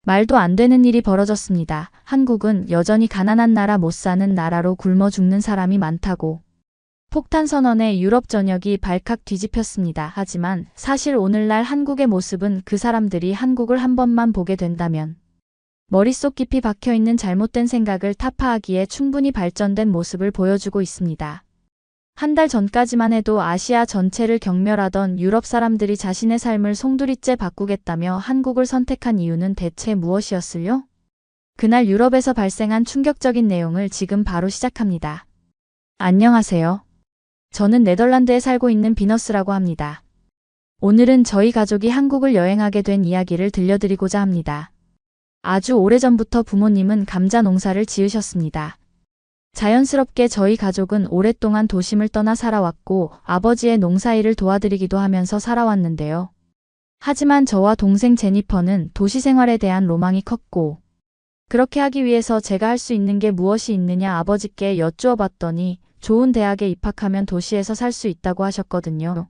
말도 안 되는 일이 벌어졌습니다. 한국은 여전히 가난한 나라, 못 사는 나라로 굶어 죽는 사람이 많다고. 폭탄 선언에 유럽 전역이 발칵 뒤집혔습니다. 하지만 사실 오늘날 한국의 모습은 그 사람들이 한국을 한 번만 보게 된다면 머릿속 깊이 박혀있는 잘못된 생각을 타파하기에 충분히 발전된 모습을 보여주고 있습니다. 한 달 전까지만 해도 아시아 전체를 경멸하던 유럽 사람들이 자신의 삶을 송두리째 바꾸겠다며 한국을 선택한 이유는 대체 무엇이었을요? 그날 유럽에서 발생한 충격적인 내용을 지금 바로 시작합니다. 안녕하세요. 저는 네덜란드에 살고 있는 비너스라고 합니다. 오늘은 저희 가족이 한국을 여행하게 된 이야기를 들려드리고자 합니다. 아주 오래전부터 부모님은 감자 농사를 지으셨습니다. 자연스럽게 저희 가족은 오랫동안 도심을 떠나 살아왔고 아버지의 농사일을 도와드리기도 하면서 살아왔는데요. 하지만 저와 동생 제니퍼는 도시 생활에 대한 로망이 컸고 그렇게 하기 위해서 제가 할 수 있는 게 무엇이 있느냐 아버지께 여쭈어 봤더니 좋은 대학에 입학하면 도시에서 살 수 있다고 하셨거든요.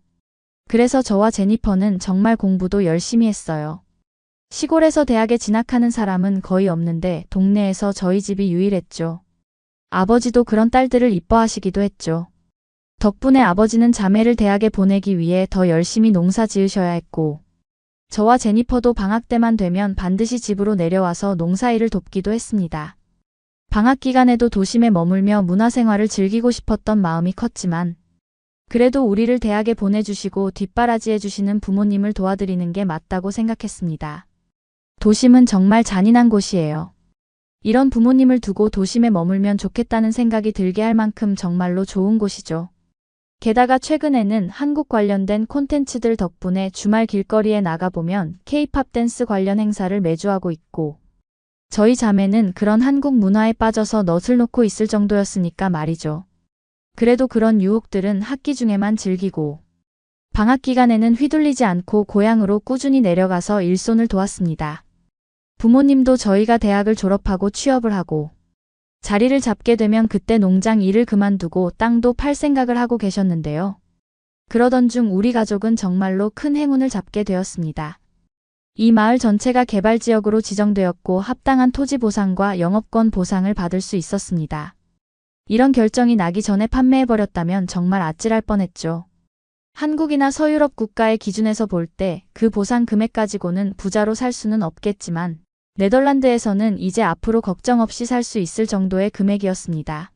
그래서 저와 제니퍼는 정말 공부도 열심히 했어요. 시골에서 대학에 진학하는 사람은 거의 없는데 동네에서 저희 집이 유일했죠. 아버지도 그런 딸들을 이뻐하시기도 했죠. 덕분에 아버지는 자매를 대학에 보내기 위해 더 열심히 농사 지으셔야 했고 저와 제니퍼도 방학 때만 되면 반드시 집으로 내려와서 농사일을 돕기도 했습니다. 방학 기간에도 도심에 머물며 문화생활을 즐기고 싶었던 마음이 컸지만 그래도 우리를 대학에 보내주시고 뒷바라지해주시는 부모님을 도와드리는 게 맞다고 생각했습니다. 도심은 정말 잔인한 곳이에요. 이런 부모님을 두고 도심에 머물면 좋겠다는 생각이 들게 할 만큼 정말로 좋은 곳이죠. 게다가 최근에는 한국 관련된 콘텐츠들 덕분에 주말 길거리에 나가보면 K-팝 댄스 관련 행사를 매주 하고 있고 저희 자매는 그런 한국 문화에 빠져서 넛을 놓고 있을 정도였으니까 말이죠. 그래도 그런 유혹들은 학기 중에만 즐기고 방학 기간에는 휘둘리지 않고 고향으로 꾸준히 내려가서 일손을 도왔습니다. 부모님도 저희가 대학을 졸업하고 취업을 하고 자리를 잡게 되면 그때 농장 일을 그만두고 땅도 팔 생각을 하고 계셨는데요. 그러던 중 우리 가족은 정말로 큰 행운을 잡게 되었습니다. 이 마을 전체가 개발지역으로 지정되었고 합당한 토지 보상과 영업권 보상을 받을 수 있었습니다. 이런 결정이 나기 전에 판매해버렸다면 정말 아찔할 뻔했죠. 한국이나 서유럽 국가의 기준에서 볼 때 그 보상 금액 가지고는 부자로 살 수는 없겠지만 네덜란드에서는 이제 앞으로 걱정 없이 살 수 있을 정도의 금액이었습니다.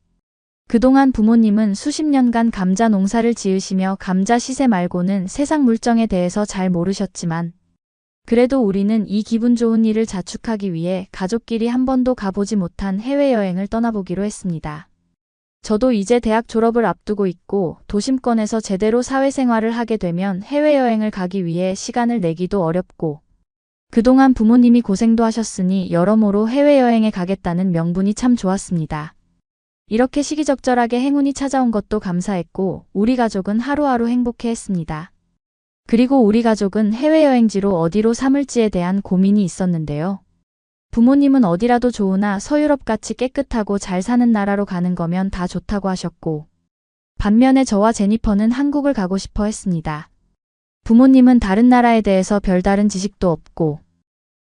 그동안 부모님은 수십 년간 감자 농사를 지으시며 감자 시세 말고는 세상 물정에 대해서 잘 모르셨지만 그래도 우리는 이 기분 좋은 일을 자축하기 위해 가족끼리 한 번도 가보지 못한 해외여행을 떠나보기로 했습니다. 저도 이제 대학 졸업을 앞두고 있고 도심권에서 제대로 사회생활을 하게 되면 해외여행을 가기 위해 시간을 내기도 어렵고 그동안 부모님이 고생도 하셨으니 여러모로 해외여행에 가겠다는 명분이 참 좋았습니다. 이렇게 시기적절하게 행운이 찾아온 것도 감사했고 우리 가족은 하루하루 행복해했습니다. 그리고 우리 가족은 해외여행지로 어디로 삼을지에 대한 고민이 있었는데요. 부모님은 어디라도 좋으나 서유럽같이 깨끗하고 잘 사는 나라로 가는 거면 다 좋다고 하셨고 반면에 저와 제니퍼는 한국을 가고 싶어 했습니다. 부모님은 다른 나라에 대해서 별다른 지식도 없고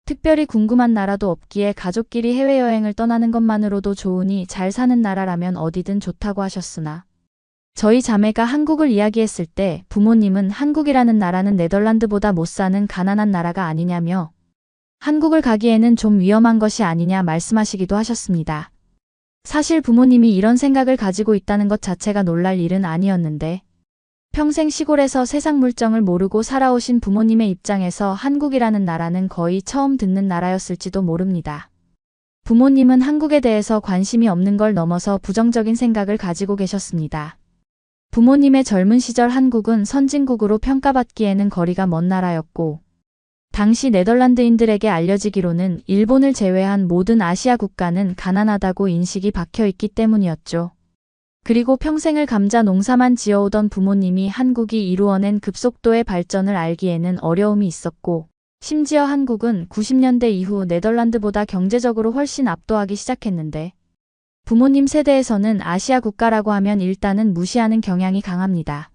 특별히 궁금한 나라도 없기에 가족끼리 해외여행을 떠나는 것만으로도 좋으니 잘 사는 나라라면 어디든 좋다고 하셨으나 저희 자매가 한국을 이야기했을 때 부모님은 한국이라는 나라는 네덜란드보다 못 사는 가난한 나라가 아니냐며 한국을 가기에는 좀 위험한 것이 아니냐 말씀하시기도 하셨습니다. 사실 부모님이 이런 생각을 가지고 있다는 것 자체가 놀랄 일은 아니었는데 평생 시골에서 세상 물정을 모르고 살아오신 부모님의 입장에서 한국이라는 나라는 거의 처음 듣는 나라였을지도 모릅니다. 부모님은 한국에 대해서 관심이 없는 걸 넘어서 부정적인 생각을 가지고 계셨습니다. 부모님의 젊은 시절 한국은 선진국으로 평가받기에는 거리가 먼 나라였고 당시 네덜란드인들에게 알려지기로는 일본을 제외한 모든 아시아 국가는 가난하다고 인식이 박혀있기 때문이었죠. 그리고 평생을 감자 농사만 지어오던 부모님이 한국이 이루어낸 급속도의 발전을 알기에는 어려움이 있었고 심지어 한국은 90년대 이후 네덜란드보다 경제적으로 훨씬 압도하기 시작했는데 부모님 세대에서는 아시아 국가라고 하면 일단은 무시하는 경향이 강합니다.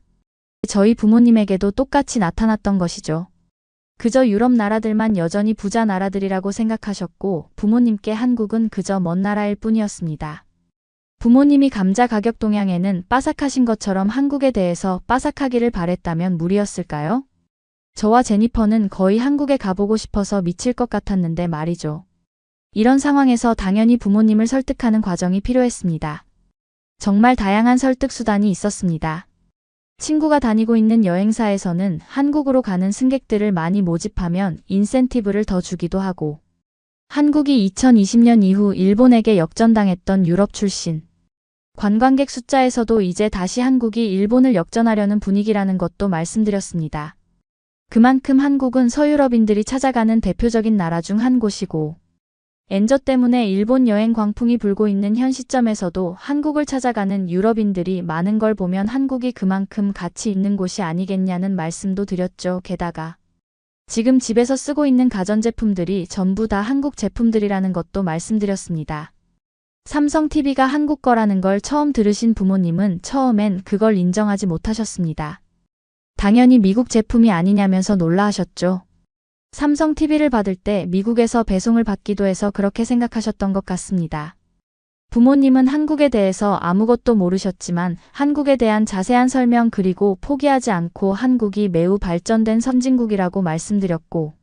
저희 부모님에게도 똑같이 나타났던 것이죠. 그저 유럽 나라들만 여전히 부자 나라들이라고 생각하셨고 부모님께 한국은 그저 먼 나라일 뿐이었습니다. 부모님이 감자 가격 동향에는 빠삭하신 것처럼 한국에 대해서 빠삭하기를 바랬다면 무리였을까요? 저와 제니퍼는 거의 한국에 가보고 싶어서 미칠 것 같았는데 말이죠. 이런 상황에서 당연히 부모님을 설득하는 과정이 필요했습니다. 정말 다양한 설득 수단이 있었습니다. 친구가 다니고 있는 여행사에서는 한국으로 가는 승객들을 많이 모집하면 인센티브를 더 주기도 하고, 한국이 2020년 이후 일본에게 역전당했던 유럽 출신 관광객 숫자에서도 이제 다시 한국이 일본을 역전하려는 분위기라는 것도 말씀드렸습니다. 그만큼 한국은 서유럽인들이 찾아가는 대표적인 나라 중 한 곳이고, 엔저 때문에 일본 여행 광풍이 불고 있는 현 시점에서도 한국을 찾아가는 유럽인들이 많은 걸 보면 한국이 그만큼 가치 있는 곳이 아니겠냐는 말씀도 드렸죠. 게다가 지금 집에서 쓰고 있는 가전제품들이 전부 다 한국 제품들이라는 것도 말씀드렸습니다. 삼성 TV가 한국 거라는 걸 처음 들으신 부모님은 처음엔 그걸 인정하지 못하셨습니다. 당연히 미국 제품이 아니냐면서 놀라하셨죠. 삼성 TV를 받을 때 미국에서 배송을 받기도 해서 그렇게 생각하셨던 것 같습니다. 부모님은 한국에 대해서 아무것도 모르셨지만 한국에 대한 자세한 설명 그리고 포기하지 않고 한국이 매우 발전된 선진국이라고 말씀드렸고,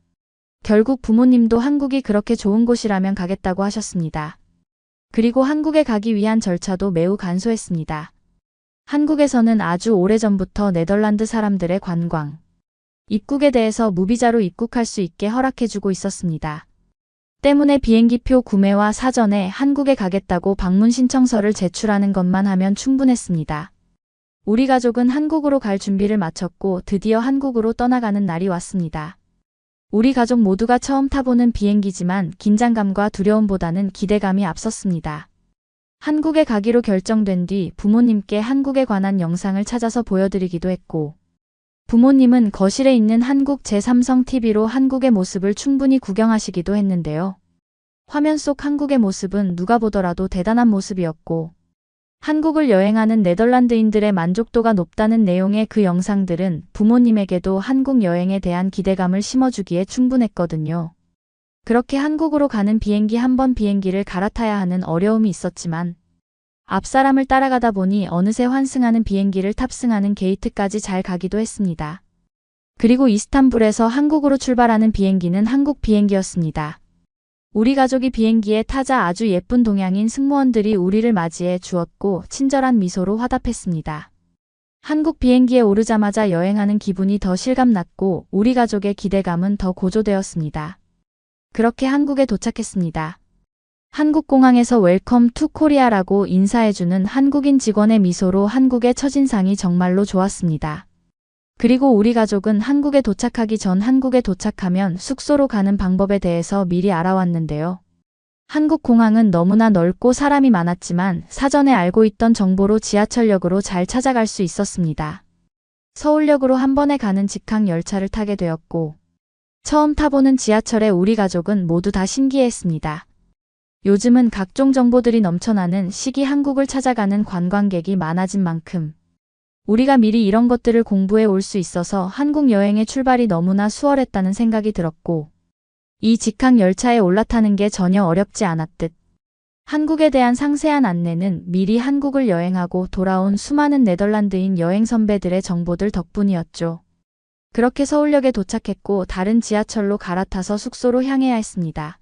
결국 부모님도 한국이 그렇게 좋은 곳이라면 가겠다고 하셨습니다. 그리고 한국에 가기 위한 절차도 매우 간소했습니다. 한국에서는 아주 오래전부터 네덜란드 사람들의 관광, 입국에 대해서 무비자로 입국할 수 있게 허락해주고 있었습니다. 때문에 비행기표 구매와 사전에 한국에 가겠다고 방문 신청서를 제출하는 것만 하면 충분했습니다. 우리 가족은 한국으로 갈 준비를 마쳤고 드디어 한국으로 떠나가는 날이 왔습니다. 우리 가족 모두가 처음 타보는 비행기지만 긴장감과 두려움보다는 기대감이 앞섰습니다. 한국에 가기로 결정된 뒤 부모님께 한국에 관한 영상을 찾아서 보여드리기도 했고, 부모님은 거실에 있는 한국 제3성 TV로 한국의 모습을 충분히 구경하시기도 했는데요. 화면 속 한국의 모습은 누가 보더라도 대단한 모습이었고, 한국을 여행하는 네덜란드인들의 만족도가 높다는 내용의 그 영상들은 부모님에게도 한국 여행에 대한 기대감을 심어주기에 충분했거든요. 그렇게 한국으로 가는 비행기 한 번 비행기를 갈아타야 하는 어려움이 있었지만, 앞사람을 따라가다 보니 어느새 환승하는 비행기를 탑승하는 게이트까지 잘 가기도 했습니다. 그리고 이스탄불에서 한국으로 출발하는 비행기는 한국 비행기였습니다. 우리 가족이 비행기에 타자 아주 예쁜 동양인 승무원들이 우리를 맞이해 주었고 친절한 미소로 화답했습니다. 한국 비행기에 오르자마자 여행하는 기분이 더 실감났고 우리 가족의 기대감은 더 고조되었습니다. 그렇게 한국에 도착했습니다. 한국공항에서 웰컴 투 코리아라고 인사해주는 한국인 직원의 미소로 한국의 첫인상이 정말로 좋았습니다. 그리고 우리 가족은 한국에 도착하기 전 한국에 도착하면 숙소로 가는 방법에 대해서 미리 알아왔는데요. 한국 공항은 너무나 넓고 사람이 많았지만 사전에 알고 있던 정보로 지하철역으로 잘 찾아갈 수 있었습니다. 서울역으로 한 번에 가는 직항 열차를 타게 되었고, 처음 타보는 지하철에 우리 가족은 모두 다 신기해했습니다. 요즘은 각종 정보들이 넘쳐나는 시기 한국을 찾아가는 관광객이 많아진 만큼 우리가 미리 이런 것들을 공부해 올 수 있어서 한국 여행의 출발이 너무나 수월했다는 생각이 들었고, 이 직항 열차에 올라타는 게 전혀 어렵지 않았듯 한국에 대한 상세한 안내는 미리 한국을 여행하고 돌아온 수많은 네덜란드인 여행 선배들의 정보들 덕분이었죠. 그렇게 서울역에 도착했고 다른 지하철로 갈아타서 숙소로 향해야 했습니다.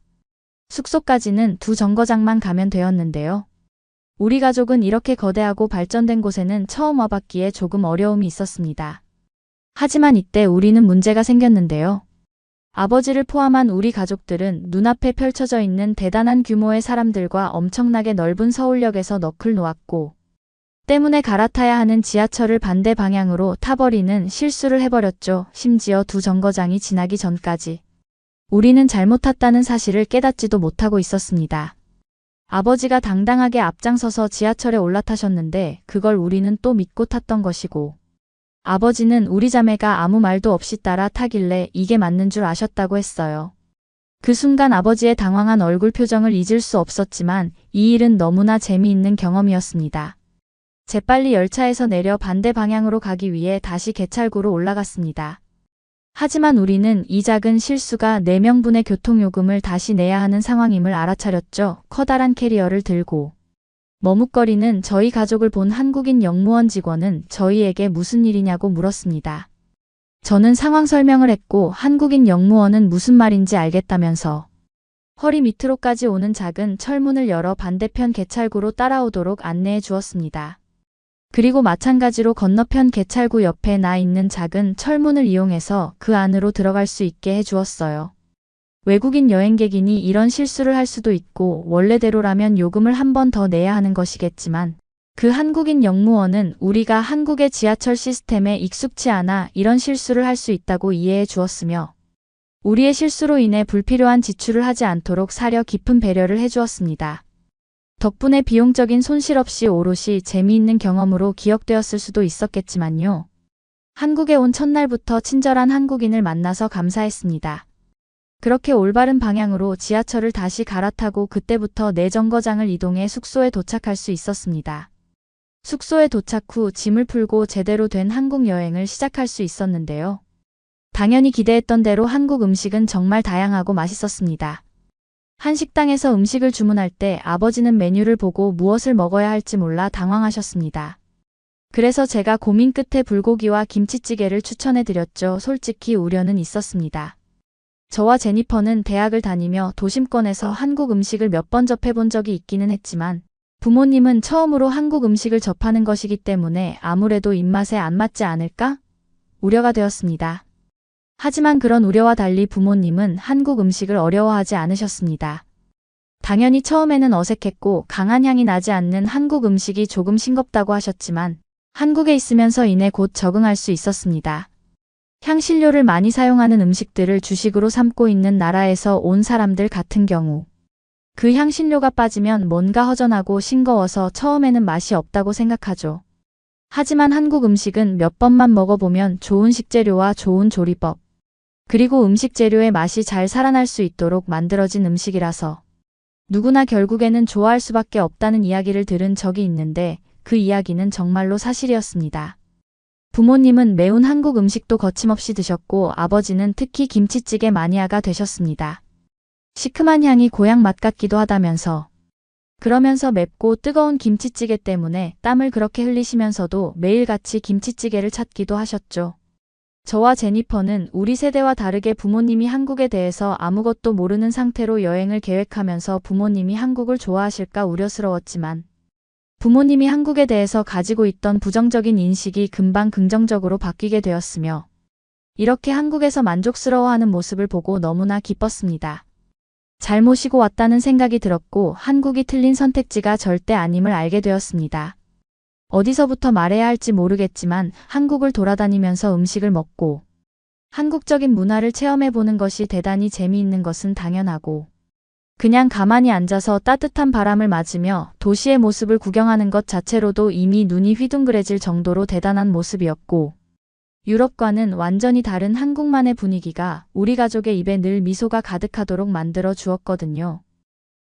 숙소까지는 2정거장만 가면 되었는데요. 우리 가족은 이렇게 거대하고 발전된 곳에는 처음 와봤기에 조금 어려움이 있었습니다. 하지만 이때 우리는 문제가 생겼는데요. 아버지를 포함한 우리 가족들은 눈앞에 펼쳐져 있는 대단한 규모의 사람들과 엄청나게 넓은 서울역에서 넋을 놓았고, 때문에 갈아타야 하는 지하철을 반대 방향으로 타버리는 실수를 해버렸죠. 심지어 2정거장이 지나기 전까지. 우리는 잘못 탔다는 사실을 깨닫지도 못하고 있었습니다. 아버지가 당당하게 앞장서서 지하철에 올라타셨는데 그걸 우리는 또 믿고 탔던 것이고, 아버지는 우리 자매가 아무 말도 없이 따라 타길래 이게 맞는 줄 아셨다고 했어요. 그 순간 아버지의 당황한 얼굴 표정을 잊을 수 없었지만 이 일은 너무나 재미있는 경험이었습니다. 재빨리 열차에서 내려 반대 방향으로 가기 위해 다시 개찰구로 올라갔습니다. 하지만 우리는 이 작은 실수가 4명분의 교통요금을 다시 내야 하는 상황임을 알아차렸죠. 커다란 캐리어를 들고 머뭇거리는 저희 가족을 본 한국인 영무원 직원은 저희에게 무슨 일이냐고 물었습니다. 저는 상황 설명을 했고 한국인 영무원은 무슨 말인지 알겠다면서 허리 밑으로까지 오는 작은 철문을 열어 반대편 개찰구로 따라오도록 안내해 주었습니다. 그리고 마찬가지로 건너편 개찰구 옆에 나 있는 작은 철문을 이용해서 그 안으로 들어갈 수 있게 해 주었어요. 외국인 여행객이니 이런 실수를 할 수도 있고 원래대로라면 요금을 한 번 더 내야 하는 것이겠지만 그 한국인 영무원은 우리가 한국의 지하철 시스템에 익숙치 않아 이런 실수를 할 수 있다고 이해해 주었으며 우리의 실수로 인해 불필요한 지출을 하지 않도록 사려 깊은 배려를 해주었습니다. 덕분에 비용적인 손실 없이 오롯이 재미있는 경험으로 기억되었을 수도 있었겠지만요. 한국에 온 첫날부터 친절한 한국인을 만나서 감사했습니다. 그렇게 올바른 방향으로 지하철을 다시 갈아타고 그때부터 내 정거장을 이동해 숙소에 도착할 수 있었습니다. 숙소에 도착 후 짐을 풀고 제대로 된 한국 여행을 시작할 수 있었는데요. 당연히 기대했던 대로 한국 음식은 정말 다양하고 맛있었습니다. 한 식당에서 음식을 주문할 때 아버지는 메뉴를 보고 무엇을 먹어야 할지 몰라 당황하셨습니다. 그래서 제가 고민 끝에 불고기와 김치찌개를 추천해드렸죠. 솔직히 우려는 있었습니다. 저와 제니퍼는 대학을 다니며 도심권에서 한국 음식을 몇 번 접해본 적이 있기는 했지만 부모님은 처음으로 한국 음식을 접하는 것이기 때문에 아무래도 입맛에 안 맞지 않을까? 우려가 되었습니다. 하지만 그런 우려와 달리 부모님은 한국 음식을 어려워하지 않으셨습니다. 당연히 처음에는 어색했고 강한 향이 나지 않는 한국 음식이 조금 싱겁다고 하셨지만 한국에 있으면서 이내 곧 적응할 수 있었습니다. 향신료를 많이 사용하는 음식들을 주식으로 삼고 있는 나라에서 온 사람들 같은 경우 그 향신료가 빠지면 뭔가 허전하고 싱거워서 처음에는 맛이 없다고 생각하죠. 하지만 한국 음식은 몇 번만 먹어보면 좋은 식재료와 좋은 조리법, 그리고 음식 재료의 맛이 잘 살아날 수 있도록 만들어진 음식이라서 누구나 결국에는 좋아할 수밖에 없다는 이야기를 들은 적이 있는데 그 이야기는 정말로 사실이었습니다. 부모님은 매운 한국 음식도 거침없이 드셨고 아버지는 특히 김치찌개 마니아가 되셨습니다. 시큼한 향이 고향 맛 같기도 하다면서 그러면서 맵고 뜨거운 김치찌개 때문에 땀을 그렇게 흘리시면서도 매일같이 김치찌개를 찾기도 하셨죠. 저와 제니퍼는 우리 세대와 다르게 부모님이 한국에 대해서 아무것도 모르는 상태로 여행을 계획하면서 부모님이 한국을 좋아하실까 우려스러웠지만 부모님이 한국에 대해서 가지고 있던 부정적인 인식이 금방 긍정적으로 바뀌게 되었으며 이렇게 한국에서 만족스러워하는 모습을 보고 너무나 기뻤습니다. 잘 모시고 왔다는 생각이 들었고 한국이 틀린 선택지가 절대 아님을 알게 되었습니다. 어디서부터 말해야 할지 모르겠지만 한국을 돌아다니면서 음식을 먹고 한국적인 문화를 체험해보는 것이 대단히 재미있는 것은 당연하고 그냥 가만히 앉아서 따뜻한 바람을 맞으며 도시의 모습을 구경하는 것 자체로도 이미 눈이 휘둥그레질 정도로 대단한 모습이었고 유럽과는 완전히 다른 한국만의 분위기가 우리 가족의 입에 늘 미소가 가득하도록 만들어 주었거든요.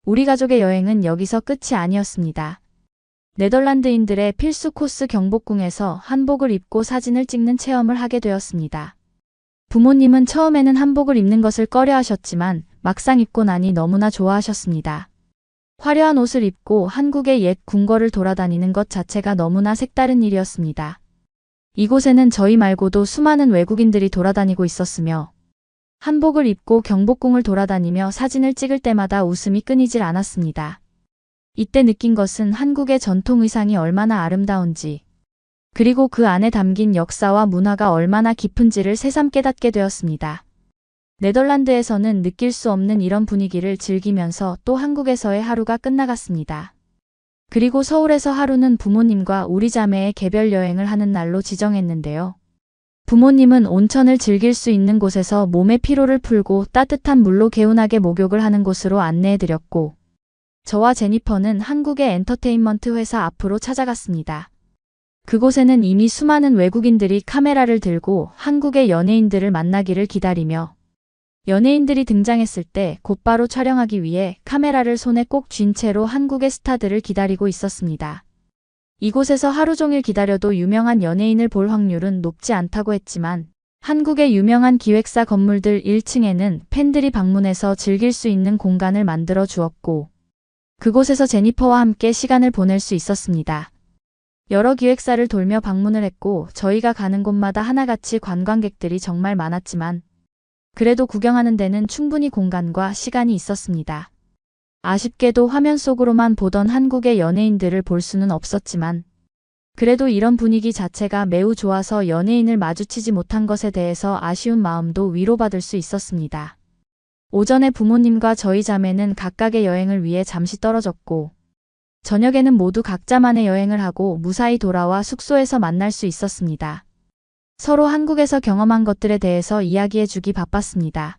우리 가족의 여행은 여기서 끝이 아니었습니다. 네덜란드인들의 필수 코스 경복궁에서 한복을 입고 사진을 찍는 체험을 하게 되었습니다. 부모님은 처음에는 한복을 입는 것을 꺼려하셨지만 막상 입고 나니 너무나 좋아하셨습니다. 화려한 옷을 입고 한국의 옛 궁궐을 돌아다니는 것 자체가 너무나 색다른 일이었습니다. 이곳에는 저희 말고도 수많은 외국인들이 돌아다니고 있었으며 한복을 입고 경복궁을 돌아다니며 사진을 찍을 때마다 웃음이 끊이질 않았습니다. 이때 느낀 것은 한국의 전통 의상이 얼마나 아름다운지 그리고 그 안에 담긴 역사와 문화가 얼마나 깊은지를 새삼 깨닫게 되었습니다. 네덜란드에서는 느낄 수 없는 이런 분위기를 즐기면서 또 한국에서의 하루가 끝나갔습니다. 그리고 서울에서 하루는 부모님과 우리 자매의 개별 여행을 하는 날로 지정했는데요. 부모님은 온천을 즐길 수 있는 곳에서 몸의 피로를 풀고 따뜻한 물로 개운하게 목욕을 하는 곳으로 안내해드렸고 저와 제니퍼는 한국의 엔터테인먼트 회사 앞으로 찾아갔습니다. 그곳에는 이미 수많은 외국인들이 카메라를 들고 한국의 연예인들을 만나기를 기다리며 연예인들이 등장했을 때 곧바로 촬영하기 위해 카메라를 손에 꼭 쥔 채로 한국의 스타들을 기다리고 있었습니다. 이곳에서 하루 종일 기다려도 유명한 연예인을 볼 확률은 높지 않다고 했지만 한국의 유명한 기획사 건물들 1층에는 팬들이 방문해서 즐길 수 있는 공간을 만들어 주었고, 그곳에서 제니퍼와 함께 시간을 보낼 수 있었습니다. 여러 기획사를 돌며 방문을 했고 저희가 가는 곳마다 하나같이 관광객들이 정말 많았지만 그래도 구경하는 데는 충분히 공간과 시간이 있었습니다. 아쉽게도 화면 속으로만 보던 한국의 연예인들을 볼 수는 없었지만 그래도 이런 분위기 자체가 매우 좋아서 연예인을 마주치지 못한 것에 대해서 아쉬운 마음도 위로받을 수 있었습니다. 오전에 부모님과 저희 자매는 각각의 여행을 위해 잠시 떨어졌고 저녁에는 모두 각자만의 여행을 하고 무사히 돌아와 숙소에서 만날 수 있었습니다. 서로 한국에서 경험한 것들에 대해서 이야기해주기 바빴습니다.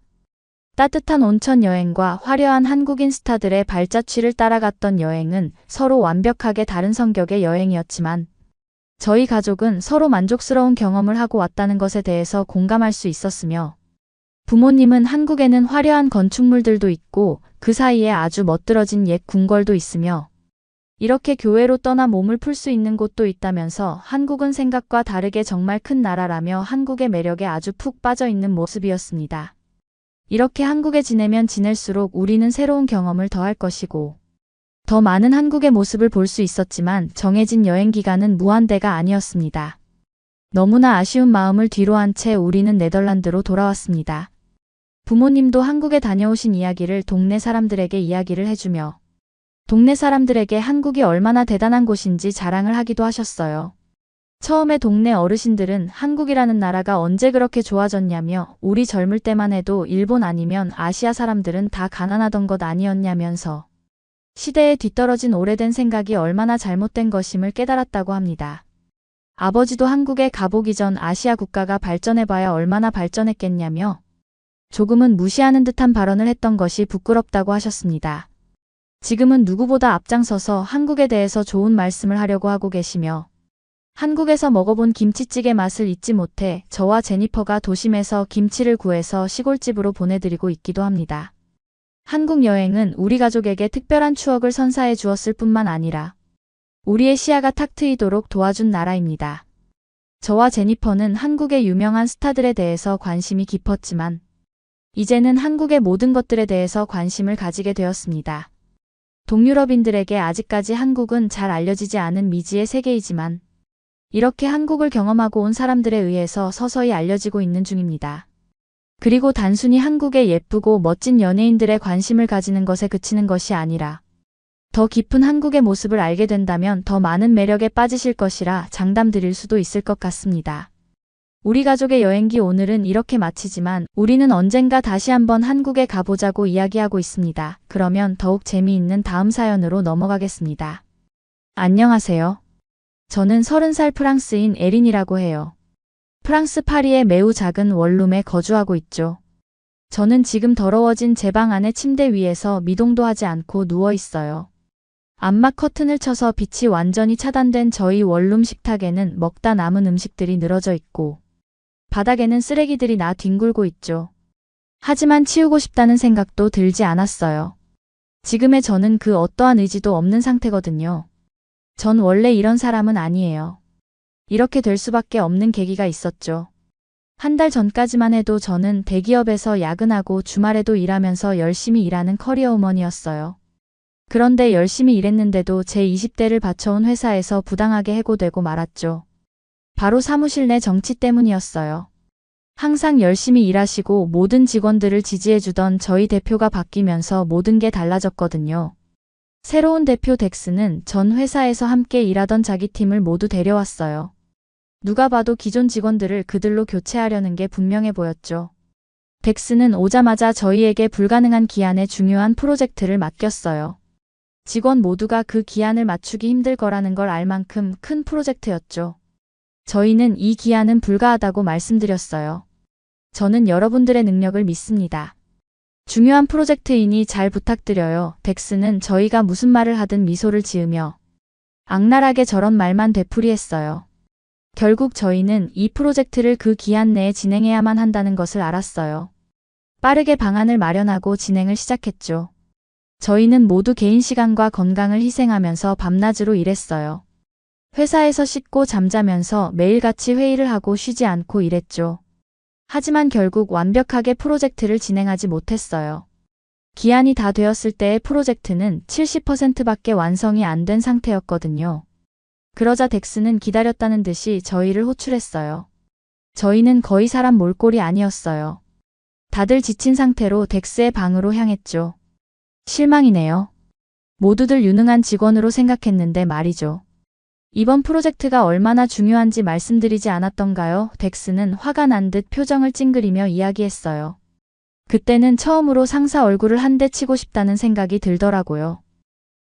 따뜻한 온천 여행과 화려한 한국인 스타들의 발자취를 따라갔던 여행은 서로 완벽하게 다른 성격의 여행이었지만 저희 가족은 서로 만족스러운 경험을 하고 왔다는 것에 대해서 공감할 수 있었으며 부모님은 한국에는 화려한 건축물들도 있고 그 사이에 아주 멋들어진 옛 궁궐도 있으며 이렇게 교외로 떠나 몸을 풀 수 있는 곳도 있다면서 한국은 생각과 다르게 정말 큰 나라라며 한국의 매력에 아주 푹 빠져 있는 모습이었습니다. 이렇게 한국에 지내면 지낼수록 우리는 새로운 경험을 더할 것이고 더 많은 한국의 모습을 볼 수 있었지만 정해진 여행 기간은 무한대가 아니었습니다. 너무나 아쉬운 마음을 뒤로한 채 우리는 네덜란드로 돌아왔습니다. 부모님도 한국에 다녀오신 이야기를 동네 사람들에게 이야기를 해주며 동네 사람들에게 한국이 얼마나 대단한 곳인지 자랑을 하기도 하셨어요. 처음에 동네 어르신들은 한국이라는 나라가 언제 그렇게 좋아졌냐며 우리 젊을 때만 해도 일본 아니면 아시아 사람들은 다 가난하던 것 아니었냐면서 시대에 뒤떨어진 오래된 생각이 얼마나 잘못된 것임을 깨달았다고 합니다. 아버지도 한국에 가보기 전 아시아 국가가 발전해봐야 얼마나 발전했겠냐며 조금은 무시하는 듯한 발언을 했던 것이 부끄럽다고 하셨습니다. 지금은 누구보다 앞장서서 한국에 대해서 좋은 말씀을 하려고 하고 계시며 한국에서 먹어본 김치찌개 맛을 잊지 못해 저와 제니퍼가 도심에서 김치를 구해서 시골집으로 보내드리고 있기도 합니다. 한국 여행은 우리 가족에게 특별한 추억을 선사해 주었을 뿐만 아니라 우리의 시야가 탁 트이도록 도와준 나라입니다. 저와 제니퍼는 한국의 유명한 스타들에 대해서 관심이 깊었지만 이제는 한국의 모든 것들에 대해서 관심을 가지게 되었습니다. 동유럽인들에게 아직까지 한국은 잘 알려지지 않은 미지의 세계이지만 이렇게 한국을 경험하고 온 사람들에 의해서 서서히 알려지고 있는 중입니다. 그리고 단순히 한국의 예쁘고 멋진 연예인들의 관심을 가지는 것에 그치는 것이 아니라 더 깊은 한국의 모습을 알게 된다면 더 많은 매력에 빠지실 것이라 장담 드릴 수도 있을 것 같습니다. 우리 가족의 여행기 오늘은 이렇게 마치지만 우리는 언젠가 다시 한번 한국에 가보자고 이야기하고 있습니다. 그러면 더욱 재미있는 다음 사연으로 넘어가겠습니다. 안녕하세요. 저는 30살 프랑스인 에린이라고 해요. 프랑스 파리의 매우 작은 원룸에 거주하고 있죠. 저는 지금 더러워진 제 방 안의 침대 위에서 미동도 하지 않고 누워 있어요. 암막 커튼을 쳐서 빛이 완전히 차단된 저희 원룸 식탁에는 먹다 남은 음식들이 늘어져 있고 바닥에는 쓰레기들이 나 뒹굴고 있죠. 하지만 치우고 싶다는 생각도 들지 않았어요. 지금의 저는 그 어떠한 의지도 없는 상태거든요. 전 원래 이런 사람은 아니에요. 이렇게 될 수밖에 없는 계기가 있었죠. 한 달 전까지만 해도 저는 대기업에서 야근하고 주말에도 일하면서 열심히 일하는 커리어우먼이었어요. 그런데 열심히 일했는데도 제 20대를 바쳐온 회사에서 부당하게 해고되고 말았죠. 바로 사무실 내 정치 때문이었어요. 항상 열심히 일하시고 모든 직원들을 지지해주던 저희 대표가 바뀌면서 모든 게 달라졌거든요. 새로운 대표 덱스는 전 회사에서 함께 일하던 자기 팀을 모두 데려왔어요. 누가 봐도 기존 직원들을 그들로 교체하려는 게 분명해 보였죠. 덱스는 오자마자 저희에게 불가능한 기한의 중요한 프로젝트를 맡겼어요. 직원 모두가 그 기한을 맞추기 힘들 거라는 걸 알 만큼 큰 프로젝트였죠. 저희는 이 기한은 불가하다고 말씀드렸어요. 저는 여러분들의 능력을 믿습니다. 중요한 프로젝트이니 잘 부탁드려요. 덱스는 저희가 무슨 말을 하든 미소를 지으며 악랄하게 저런 말만 되풀이했어요. 결국 저희는 이 프로젝트를 그 기한 내에 진행해야만 한다는 것을 알았어요. 빠르게 방안을 마련하고 진행을 시작했죠. 저희는 모두 개인 시간과 건강을 희생하면서 밤낮으로 일했어요. 회사에서 씻고 잠자면서 매일같이 회의를 하고 쉬지 않고 일했죠. 하지만 결국 완벽하게 프로젝트를 진행하지 못했어요. 기한이 다 되었을 때의 프로젝트는 70%밖에 완성이 안 된 상태였거든요. 그러자 덱스는 기다렸다는 듯이 저희를 호출했어요. 저희는 거의 사람 몰골이 아니었어요. 다들 지친 상태로 덱스의 방으로 향했죠. 실망이네요. 모두들 유능한 직원으로 생각했는데 말이죠. 이번 프로젝트가 얼마나 중요한지 말씀드리지 않았던가요? 덱스는 화가 난 듯 표정을 찡그리며 이야기했어요. 그때는 처음으로 상사 얼굴을 한 대 치고 싶다는 생각이 들더라고요.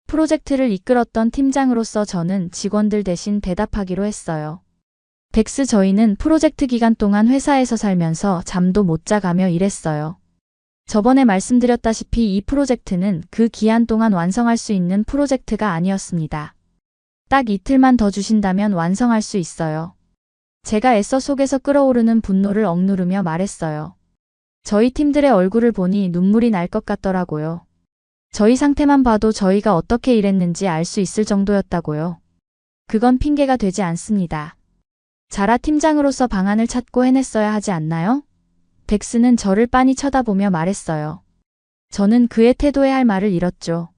프로젝트를 이끌었던 팀장으로서 저는 직원들 대신 대답하기로 했어요. 덱스, 저희는 프로젝트 기간 동안 회사에서 살면서 잠도 못 자가며 일했어요. 저번에 말씀드렸다시피 이 프로젝트는 그 기한 동안 완성할 수 있는 프로젝트가 아니었습니다. 딱 이틀만 더 주신다면 완성할 수 있어요. 제가 애써 속에서 끓어오르는 분노를 억누르며 말했어요. 저희 팀들의 얼굴을 보니 눈물이 날 것 같더라고요. 저희 상태만 봐도 저희가 어떻게 일했는지 알 수 있을 정도였다고요. 그건 핑계가 되지 않습니다. 자라 팀장으로서 방안을 찾고 해냈어야 하지 않나요? 덱스는 저를 빤히 쳐다보며 말했어요. 저는 그의 태도에 할 말을 잃었죠.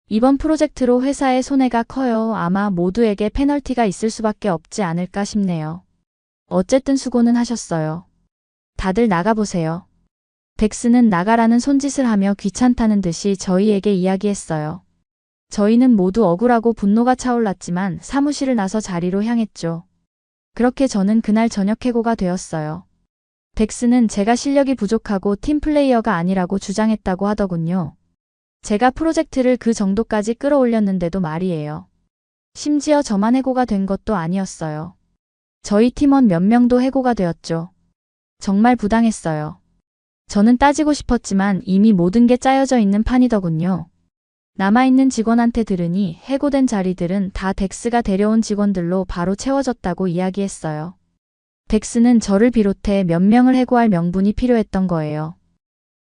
이번 프로젝트로 회사의 손해가 커요. 아마 모두에게 페널티가 있을 수밖에 없지 않을까 싶네요. 어쨌든 수고는 하셨어요. 다들 나가보세요. 덱스는 나가라는 손짓을 하며 귀찮다는 듯이 저희에게 이야기했어요. 저희는 모두 억울하고 분노가 차올랐지만 사무실을 나서 자리로 향했죠. 그렇게 저는 그날 저녁 해고가 되었어요. 덱스는 제가 실력이 부족하고 팀플레이어가 아니라고 주장했다고 하더군요. 제가 프로젝트를 그 정도까지 끌어올렸는데도 말이에요. 심지어 저만 해고가 된 것도 아니었어요. 저희 팀원 몇 명도 해고가 되었죠. 정말 부당했어요. 저는 따지고 싶었지만 이미 모든 게 짜여져 있는 판이더군요. 남아있는 직원한테 들으니 해고된 자리들은 다 덱스가 데려온 직원들로 바로 채워졌다고 이야기했어요. 덱스는 저를 비롯해 몇 명을 해고할 명분이 필요했던 거예요.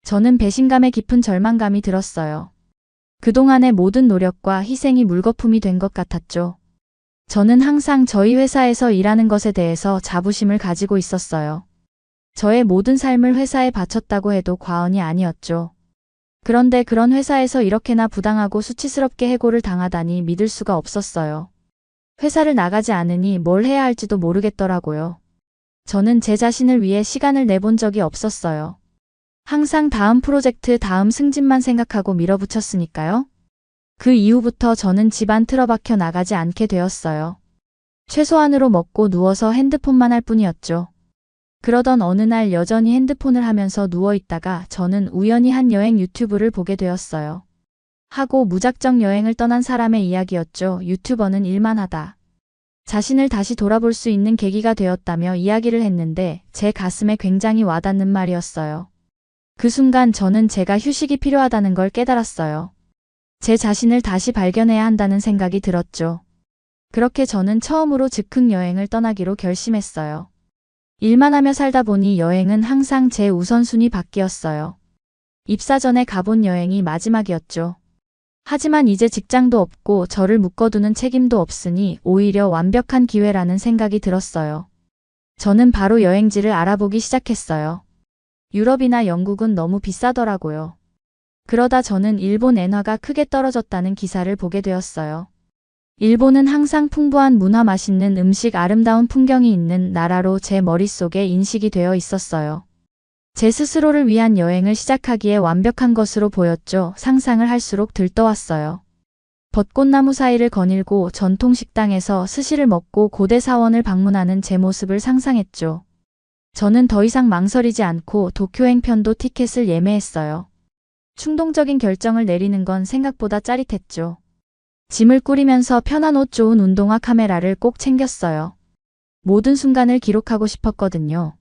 저는 배신감에 깊은 절망감이 들었어요. 그동안의 모든 노력과 희생이 물거품이 된 것 같았죠. 저는 항상 저희 회사에서 일하는 것에 대해서 자부심을 가지고 있었어요. 저의 모든 삶을 회사에 바쳤다고 해도 과언이 아니었죠. 그런데 그런 회사에서 이렇게나 부당하고 수치스럽게 해고를 당하다니 믿을 수가 없었어요. 회사를 나가지 않으니 뭘 해야 할지도 모르겠더라고요. 저는 제 자신을 위해 시간을 내본 적이 없었어요. 항상 다음 프로젝트, 다음 승진만 생각하고 밀어붙였으니까요. 그 이후부터 저는 집안 틀어박혀 나가지 않게 되었어요. 최소한으로 먹고 누워서 핸드폰만 할 뿐이었죠. 그러던 어느 날 여전히 핸드폰을 하면서 누워있다가 저는 우연히 한 여행 유튜브를 보게 되었어요. 하고 무작정 여행을 떠난 사람의 이야기였죠. 유튜버는 일만 하다. 자신을 다시 돌아볼 수 있는 계기가 되었다며 이야기를 했는데 제 가슴에 굉장히 와닿는 말이었어요. 그 순간 저는 제가 휴식이 필요하다는 걸 깨달았어요. 제 자신을 다시 발견해야 한다는 생각이 들었죠. 그렇게 저는 처음으로 즉흥 여행을 떠나기로 결심했어요. 일만 하며 살다 보니 여행은 항상 제 우선순위 밖이었어요. 입사 전에 가본 여행이 마지막이었죠. 하지만 이제 직장도 없고 저를 묶어두는 책임도 없으니 오히려 완벽한 기회라는 생각이 들었어요. 저는 바로 여행지를 알아보기 시작했어요. 유럽이나 영국은 너무 비싸더라고요. 그러다 저는 일본 엔화가 크게 떨어졌다는 기사를 보게 되었어요. 일본은 항상 풍부한 문화, 맛있는 음식, 아름다운 풍경이 있는 나라로 제 머릿속에 인식이 되어 있었어요. 제 스스로를 위한 여행을 시작하기에 완벽한 것으로 보였죠. 상상을 할수록 들떠왔어요. 벚꽃나무 사이를 거닐고 전통 식당에서 스시를 먹고 고대 사원을 방문하는 제 모습을 상상했죠. 저는 더 이상 망설이지 않고 도쿄행 편도 티켓을 예매했어요. 충동적인 결정을 내리는 건 생각보다 짜릿했죠. 짐을 꾸리면서 편한 옷, 좋은 운동화, 카메라를 꼭 챙겼어요. 모든 순간을 기록하고 싶었거든요.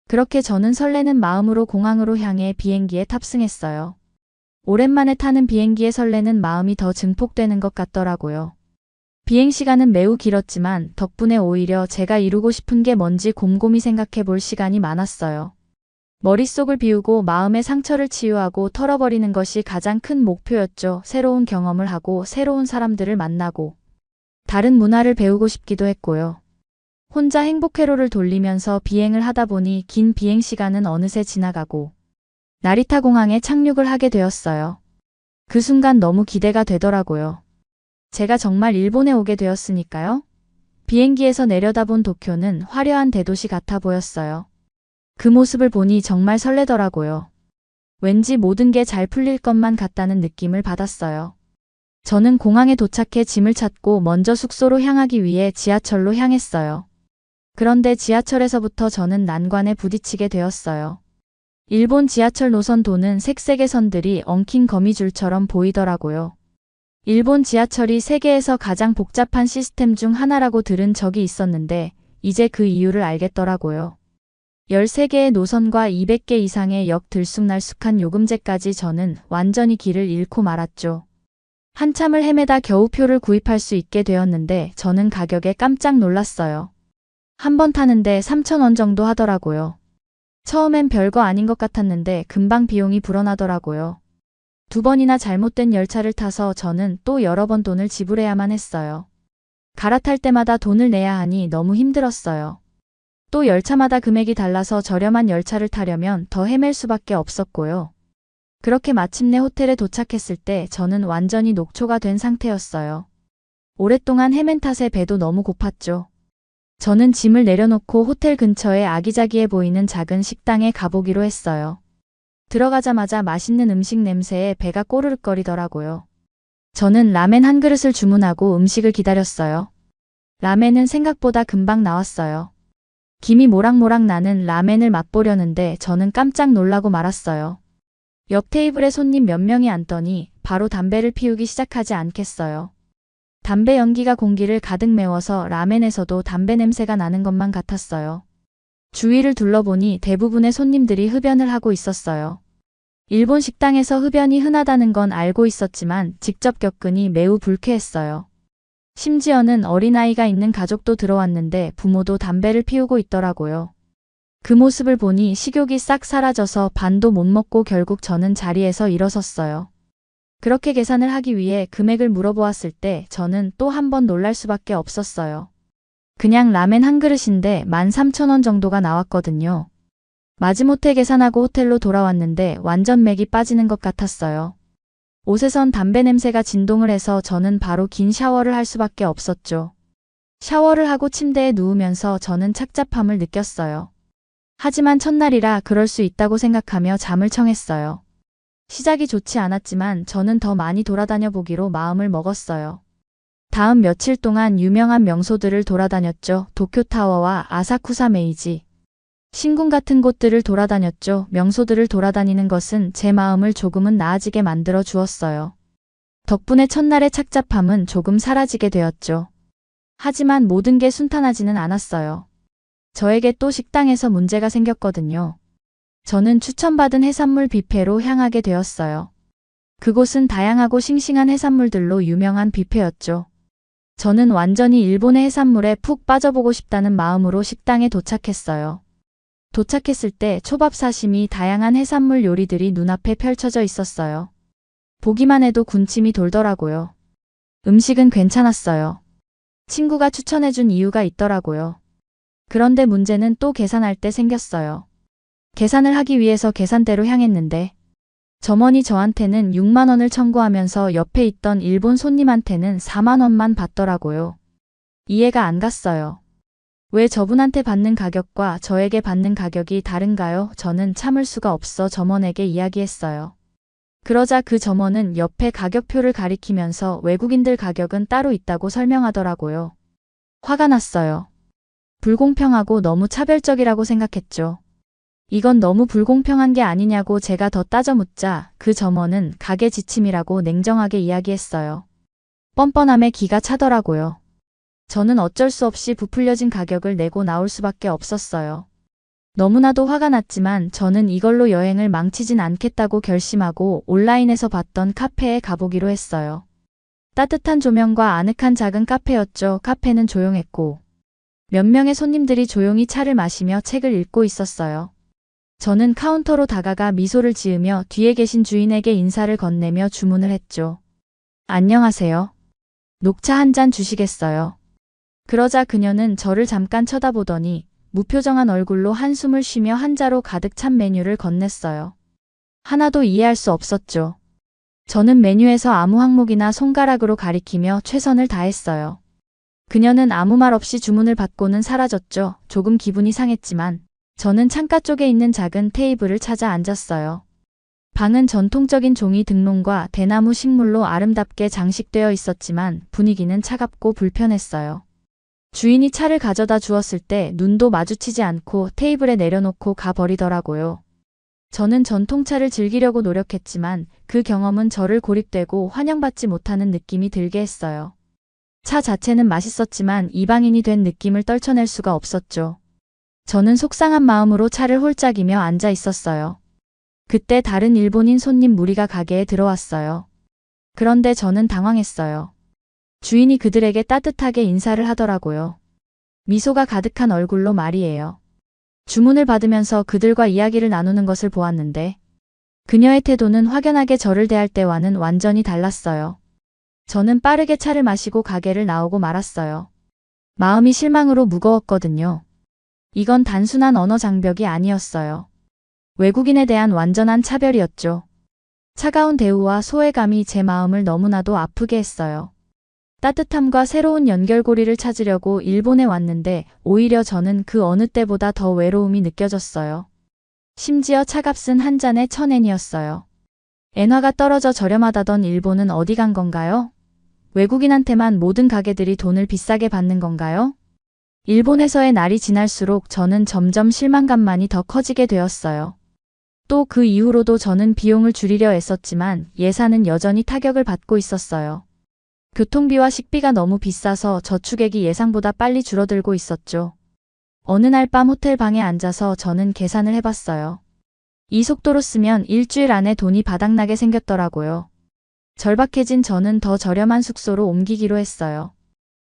그렇게 저는 설레는 마음으로 공항으로 향해 비행기에 탑승했어요. 오랜만에 타는 비행기에 설레는 마음이 더 증폭되는 것 같더라고요. 비행시간은 매우 길었지만 덕분에 오히려 제가 이루고 싶은 게 뭔지 곰곰이 생각해 볼 시간이 많았어요. 머릿속을 비우고 마음의 상처를 치유하고 털어버리는 것이 가장 큰 목표였죠. 새로운 경험을 하고 새로운 사람들을 만나고 다른 문화를 배우고 싶기도 했고요. 혼자 행복회로를 돌리면서 비행을 하다 보니 긴 비행 시간은 어느새 지나가고 나리타 공항에 착륙을 하게 되었어요. 그 순간 너무 기대가 되더라고요. 제가 정말 일본에 오게 되었으니까요. 비행기에서 내려다본 도쿄는 화려한 대도시 같아 보였어요. 그 모습을 보니 정말 설레더라고요. 왠지 모든 게 잘 풀릴 것만 같다는 느낌을 받았어요. 저는 공항에 도착해 짐을 찾고 먼저 숙소로 향하기 위해 지하철로 향했어요. 그런데 지하철에서부터 저는 난관에 부딪히게 되었어요. 일본 지하철 노선 도는 색색의 선들이 엉킨 거미줄처럼 보이더라고요. 일본 지하철이 세계에서 가장 복잡한 시스템 중 하나라고 들은 적이 있었는데 이제 그 이유를 알겠더라고요. 13개의 노선과 200개 이상의 역 들쑥날쑥한 요금제까지 저는 완전히 길을 잃고 말았죠. 한참을 헤매다 겨우 표를 구입할 수 있게 되었는데 저는 가격에 깜짝 놀랐어요. 한 번 타는데 3,000원 정도 하더라고요. 처음엔 별거 아닌 것 같았는데 금방 비용이 불어나더라고요. 2번이나 잘못된 열차를 타서 저는 또 여러 번 돈을 지불해야만 했어요. 갈아탈 때마다 돈을 내야 하니 너무 힘들었어요. 또 열차마다 금액이 달라서 저렴한 열차를 타려면 더 헤맬 수밖에 없었고요. 그렇게 마침내 호텔에 도착했을 때 저는 완전히 녹초가 된 상태였어요. 오랫동안 헤맨 탓에 배도 너무 고팠죠. 저는 짐을 내려놓고 호텔 근처에 아기자기해 보이는 작은 식당에 가보기로 했어요. 들어가자마자 맛있는 음식 냄새에 배가 꼬르륵거리더라고요. 저는 라멘 한 그릇을 주문하고 음식을 기다렸어요. 라멘은 생각보다 금방 나왔어요. 김이 모락모락 나는 라멘을 맛보려는데 저는 깜짝 놀라고 말았어요. 옆 테이블에 손님 몇 명이 앉더니 바로 담배를 피우기 시작하지 않겠어요. 담배 연기가 공기를 가득 메워서 라멘에서도 담배 냄새가 나는 것만 같았어요. 주위를 둘러보니 대부분의 손님들이 흡연을 하고 있었어요. 일본 식당에서 흡연이 흔하다는 건 알고 있었지만 직접 겪으니 매우 불쾌했어요. 심지어는 어린아이가 있는 가족도 들어왔는데 부모도 담배를 피우고 있더라고요. 그 모습을 보니 식욕이 싹 사라져서 반도 못 먹고 결국 저는 자리에서 일어섰어요. 그렇게 계산을 하기 위해 금액을 물어보았을 때 저는 또 한 번 놀랄 수밖에 없었어요. 그냥 라멘 한 그릇인데 13,000원 정도가 나왔거든요. 마지못해 계산하고 호텔로 돌아왔는데 완전 맥이 빠지는 것 같았어요. 옷에선 담배 냄새가 진동을 해서 저는 바로 긴 샤워를 할 수밖에 없었죠. 샤워를 하고 침대에 누우면서 저는 착잡함을 느꼈어요. 하지만 첫날이라 그럴 수 있다고 생각하며 잠을 청했어요. 시작이 좋지 않았지만 저는 더 많이 돌아다녀 보기로 마음을 먹었어요. 다음 며칠 동안 유명한 명소들을 돌아다녔죠. 도쿄타워와 아사쿠사 메이지, 신궁 같은 곳들을 돌아다녔죠. 명소들을 돌아다니는 것은 제 마음을 조금은 나아지게 만들어 주었어요. 덕분에 첫날의 착잡함은 조금 사라지게 되었죠. 하지만 모든 게 순탄하지는 않았어요. 저에게 또 식당에서 문제가 생겼거든요. 저는 추천받은 해산물 뷔페로 향하게 되었어요. 그곳은 다양하고 싱싱한 해산물들로 유명한 뷔페였죠. 저는 완전히 일본의 해산물에 푹 빠져보고 싶다는 마음으로 식당에 도착했어요. 도착했을 때 초밥 사시미 다양한 해산물 요리들이 눈앞에 펼쳐져 있었어요. 보기만 해도 군침이 돌더라고요. 음식은 괜찮았어요. 친구가 추천해준 이유가 있더라고요. 그런데 문제는 또 계산할 때 생겼어요. 계산을 하기 위해서 계산대로 향했는데 점원이 저한테는 6만 원을 청구하면서 옆에 있던 일본 손님한테는 4만 원만 받더라고요. 이해가 안 갔어요. 왜 저분한테 받는 가격과 저에게 받는 가격이 다른가요? 저는 참을 수가 없어 점원에게 이야기했어요. 그러자 그 점원은 옆에 가격표를 가리키면서 외국인들 가격은 따로 있다고 설명하더라고요. 화가 났어요. 불공평하고 너무 차별적이라고 생각했죠. 이건 너무 불공평한 게 아니냐고 제가 더 따져 묻자 그 점원은 가게 지침이라고 냉정하게 이야기했어요. 뻔뻔함에 기가 차더라고요. 저는 어쩔 수 없이 부풀려진 가격을 내고 나올 수밖에 없었어요. 너무나도 화가 났지만 저는 이걸로 여행을 망치진 않겠다고 결심하고 온라인에서 봤던 카페에 가보기로 했어요. 따뜻한 조명과 아늑한 작은 카페였죠. 카페는 조용했고 몇 명의 손님들이 조용히 차를 마시며 책을 읽고 있었어요. 저는 카운터로 다가가 미소를 지으며 뒤에 계신 주인에게 인사를 건네며 주문을 했죠. 안녕하세요. 녹차 한 잔 주시겠어요? 그러자 그녀는 저를 잠깐 쳐다보더니 무표정한 얼굴로 한숨을 쉬며 한자로 가득 찬 메뉴를 건넸어요. 하나도 이해할 수 없었죠. 저는 메뉴에서 아무 항목이나 손가락으로 가리키며 최선을 다했어요. 그녀는 아무 말 없이 주문을 받고는 사라졌죠. 조금 기분이 상했지만 저는 창가 쪽에 있는 작은 테이블을 찾아 앉았어요. 방은 전통적인 종이 등롱과 대나무 식물로 아름답게 장식되어 있었지만 분위기는 차갑고 불편했어요. 주인이 차를 가져다 주었을 때 눈도 마주치지 않고 테이블에 내려놓고 가버리더라고요. 저는 전통차를 즐기려고 노력했지만 그 경험은 저를 고립되고 환영받지 못하는 느낌이 들게 했어요. 차 자체는 맛있었지만 이방인이 된 느낌을 떨쳐낼 수가 없었죠. 저는 속상한 마음으로 차를 홀짝이며 앉아 있었어요. 그때 다른 일본인 손님 무리가 가게에 들어왔어요. 그런데 저는 당황했어요. 주인이 그들에게 따뜻하게 인사를 하더라고요. 미소가 가득한 얼굴로 말이에요. 주문을 받으면서 그들과 이야기를 나누는 것을 보았는데 그녀의 태도는 확연하게 저를 대할 때와는 완전히 달랐어요. 저는 빠르게 차를 마시고 가게를 나오고 말았어요. 마음이 실망으로 무거웠거든요. 이건 단순한 언어 장벽이 아니었어요. 외국인에 대한 완전한 차별이었죠. 차가운 대우와 소외감이 제 마음을 너무나도 아프게 했어요. 따뜻함과 새로운 연결고리를 찾으려고 일본에 왔는데 오히려 저는 그 어느 때보다 더 외로움이 느껴졌어요. 심지어 차값은 한 잔에 1,000엔이었어요. 엔화가 떨어져 저렴하다던 일본은 어디 간 건가요? 외국인한테만 모든 가게들이 돈을 비싸게 받는 건가요? 일본에서의 날이 지날수록 저는 점점 실망감만이 더 커지게 되었어요. 또 그 이후로도 저는 비용을 줄이려 애썼지만 예산은 여전히 타격을 받고 있었어요. 교통비와 식비가 너무 비싸서 저축액이 예상보다 빨리 줄어들고 있었죠. 어느 날 밤 호텔 방에 앉아서 저는 계산을 해봤어요. 이 속도로 쓰면 일주일 안에 돈이 바닥나게 생겼더라고요. 절박해진 저는 더 저렴한 숙소로 옮기기로 했어요.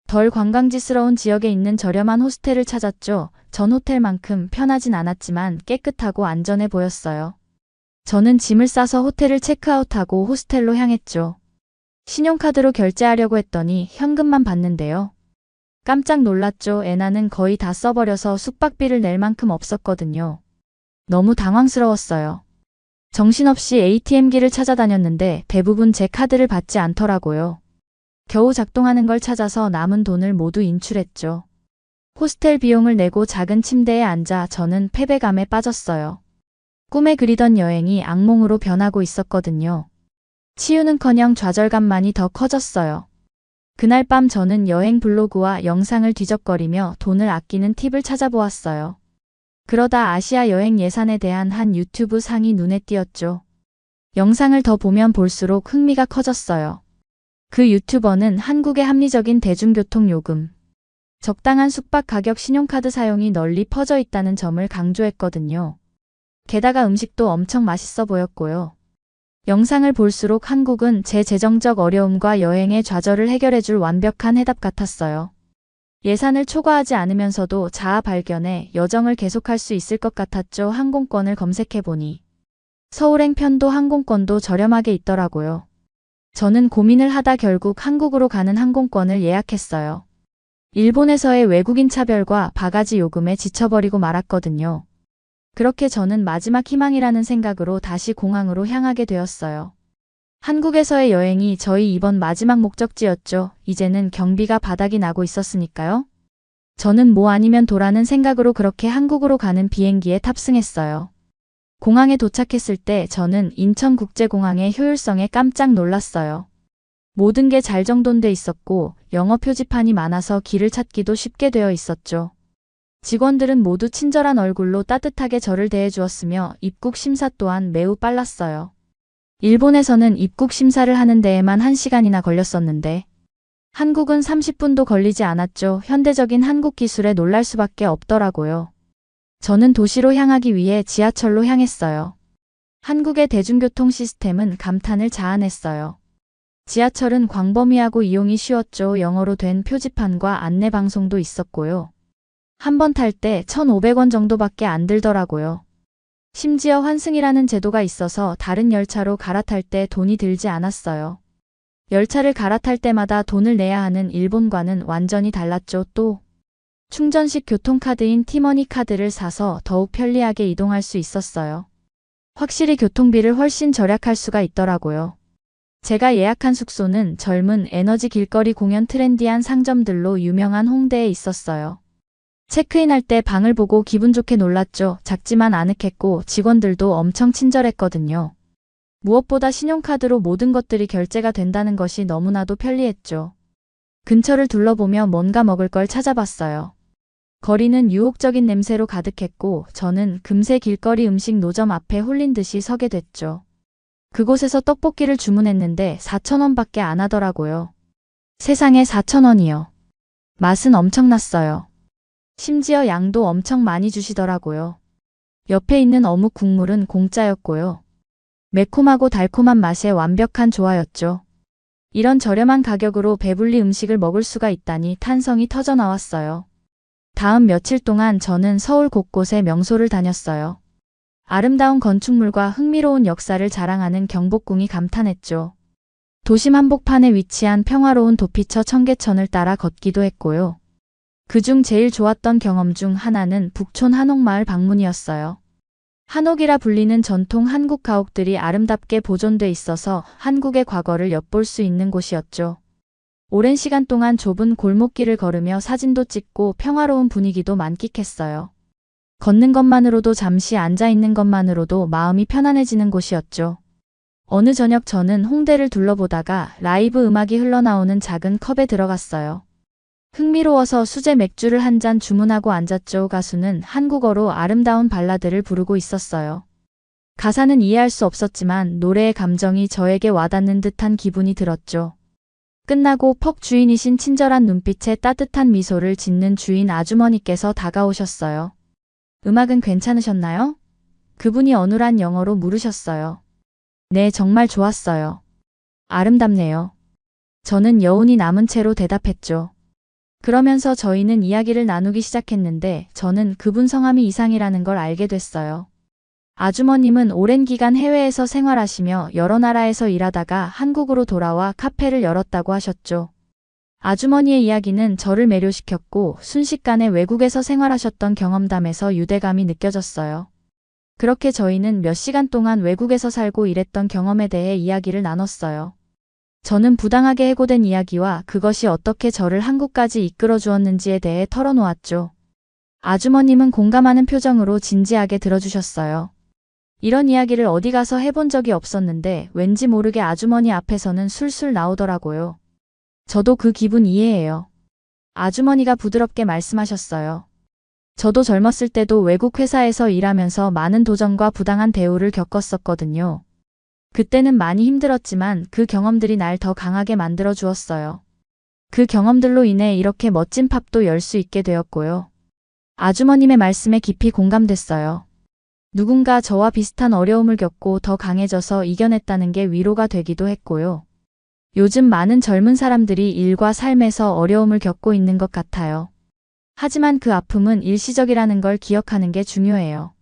덜 관광지스러운 지역에 있는 저렴한 호스텔을 찾았죠. 전 호텔만큼 편하진 않았지만 깨끗하고 안전해 보였어요. 저는 짐을 싸서 호텔을 체크아웃하고 호스텔로 향했죠. 신용카드로 결제하려고 했더니 현금만 받는데요. 깜짝 놀랐죠. 엔화는 거의 다 써버려서 숙박비를 낼 만큼 없었거든요. 너무 당황스러웠어요. 정신없이 ATM기를 찾아다녔는데 대부분 제 카드를 받지 않더라고요. 겨우 작동하는 걸 찾아서 남은 돈을 모두 인출했죠. 호스텔 비용을 내고 작은 침대에 앉아 저는 패배감에 빠졌어요. 꿈에 그리던 여행이 악몽으로 변하고 있었거든요. 치유는커녕 좌절감만이 더 커졌어요. 그날 밤 저는 여행 블로그와 영상을 뒤적거리며 돈을 아끼는 팁을 찾아보았어요. 그러다 아시아 여행 예산에 대한 한 유튜브 상이 눈에 띄었죠. 영상을 더 보면 볼수록 흥미가 커졌어요. 그 유튜버는 한국의 합리적인 대중교통 요금, 적당한 숙박 가격 신용카드 사용이 널리 퍼져 있다는 점을 강조했거든요. 게다가 음식도 엄청 맛있어 보였고요. 영상을 볼수록 한국은 제 재정적 어려움과 여행의 좌절을 해결해줄 완벽한 해답 같았어요. 예산을 초과하지 않으면서도 자아 발견에 여정을 계속할 수 있을 것 같았죠. 항공권을 검색해보니 서울행 편도 항공권도 저렴하게 있더라고요. 저는 고민을 하다 결국 한국으로 가는 항공권을 예약했어요. 일본에서의 외국인 차별과 바가지 요금에 지쳐버리고 말았거든요. 그렇게 저는 마지막 희망이라는 생각으로 다시 공항으로 향하게 되었어요. 한국에서의 여행이 저희 이번 마지막 목적지였죠. 이제는 경비가 바닥이 나고 있었으니까요. 저는 뭐 아니면 도라는 생각으로 그렇게 한국으로 가는 비행기에 탑승했어요. 공항에 도착했을 때 저는 인천국제공항의 효율성에 깜짝 놀랐어요. 모든 게 잘 정돈돼 있었고 영어 표지판이 많아서 길을 찾기도 쉽게 되어 있었죠. 직원들은 모두 친절한 얼굴로 따뜻하게 저를 대해주었으며 입국 심사 또한 매우 빨랐어요. 일본에서는 입국 심사를 하는 데에만 1시간이나 걸렸었는데 한국은 30분도 걸리지 않았죠. 현대적인 한국 기술에 놀랄 수밖에 없더라고요. 저는 도시로 향하기 위해 지하철로 향했어요. 한국의 대중교통 시스템은 감탄을 자아냈어요. 지하철은 광범위하고 이용이 쉬웠죠. 영어로 된 표지판과 안내방송도 있었고요. 한 번 탈 때 1,500원 정도밖에 안 들더라고요. 심지어 환승이라는 제도가 있어서 다른 열차로 갈아탈 때 돈이 들지 않았어요. 열차를 갈아탈 때마다 돈을 내야 하는 일본과는 완전히 달랐죠. 또 충전식 교통카드인 티머니 카드를 사서 더욱 편리하게 이동할 수 있었어요. 확실히 교통비를 훨씬 절약할 수가 있더라고요. 제가 예약한 숙소는 젊은 에너지 길거리 공연 트렌디한 상점들로 유명한 홍대에 있었어요. 체크인할 때 방을 보고 기분 좋게 놀랐죠. 작지만 아늑했고 직원들도 엄청 친절했거든요. 무엇보다 신용카드로 모든 것들이 결제가 된다는 것이 너무나도 편리했죠. 근처를 둘러보며 뭔가 먹을 걸 찾아봤어요. 거리는 유혹적인 냄새로 가득했고 저는 금세 길거리 음식 노점 앞에 홀린 듯이 서게 됐죠. 그곳에서 떡볶이를 주문했는데 4,000원밖에 안 하더라고요. 세상에 4,000원이요. 맛은 엄청났어요. 심지어 양도 엄청 많이 주시더라고요. 옆에 있는 어묵 국물은 공짜였고요. 매콤하고 달콤한 맛의 완벽한 조화였죠. 이런 저렴한 가격으로 배불리 음식을 먹을 수가 있다니 탄성이 터져 나왔어요. 다음 며칠 동안 저는 서울 곳곳에 명소를 다녔어요. 아름다운 건축물과 흥미로운 역사를 자랑하는 경복궁이 감탄했죠. 도심 한복판에 위치한 평화로운 도피처 청계천을 따라 걷기도 했고요. 그중 제일 좋았던 경험 중 하나는 북촌 한옥마을 방문이었어요. 한옥이라 불리는 전통 한국 가옥들이 아름답게 보존돼 있어서 한국의 과거를 엿볼 수 있는 곳이었죠. 오랜 시간 동안 좁은 골목길을 걸으며 사진도 찍고 평화로운 분위기도 만끽했어요. 걷는 것만으로도 잠시 앉아있는 것만으로도 마음이 편안해지는 곳이었죠. 어느 저녁 저는 홍대를 둘러보다가 라이브 음악이 흘러나오는 작은 컵에 들어갔어요. 흥미로워서 수제 맥주를 한 잔 주문하고 앉았죠. 가수는 한국어로 아름다운 발라드를 부르고 있었어요. 가사는 이해할 수 없었지만 노래의 감정이 저에게 와닿는 듯한 기분이 들었죠. 끝나고 펍 주인이신 친절한 눈빛에 따뜻한 미소를 짓는 주인 아주머니께서 다가오셨어요. 음악은 괜찮으셨나요? 그분이 어눌한 영어로 물으셨어요. 네, 정말 좋았어요. 아름답네요. 저는 여운이 남은 채로 대답했죠. 그러면서 저희는 이야기를 나누기 시작했는데 저는 그분 성함이 이상이라는 걸 알게 됐어요. 아주머님은 오랜 기간 해외에서 생활하시며 여러 나라에서 일하다가 한국으로 돌아와 카페를 열었다고 하셨죠. 아주머니의 이야기는 저를 매료시켰고 순식간에 외국에서 생활하셨던 경험담에서 유대감이 느껴졌어요. 그렇게 저희는 몇 시간 동안 외국에서 살고 일했던 경험에 대해 이야기를 나눴어요. 저는 부당하게 해고된 이야기와 그것이 어떻게 저를 한국까지 이끌어 주었는지에 대해 털어놓았죠. 아주머님은 공감하는 표정으로 진지하게 들어주셨어요. 이런 이야기를 어디 가서 해본 적이 없었는데 왠지 모르게 아주머니 앞에서는 술술 나오더라고요. 저도 그 기분 이해해요. 아주머니가 부드럽게 말씀하셨어요. 저도 젊었을 때도 외국 회사에서 일하면서 많은 도전과 부당한 대우를 겪었었거든요. 그때는 많이 힘들었지만 그 경험들이 날 더 강하게 만들어 주었어요. 그 경험들로 인해 이렇게 멋진 팝도 열 수 있게 되었고요. 아주머님의 말씀에 깊이 공감됐어요. 누군가 저와 비슷한 어려움을 겪고 더 강해져서 이겨냈다는 게 위로가 되기도 했고요. 요즘 많은 젊은 사람들이 일과 삶에서 어려움을 겪고 있는 것 같아요. 하지만 그 아픔은 일시적이라는 걸 기억하는 게 중요해요.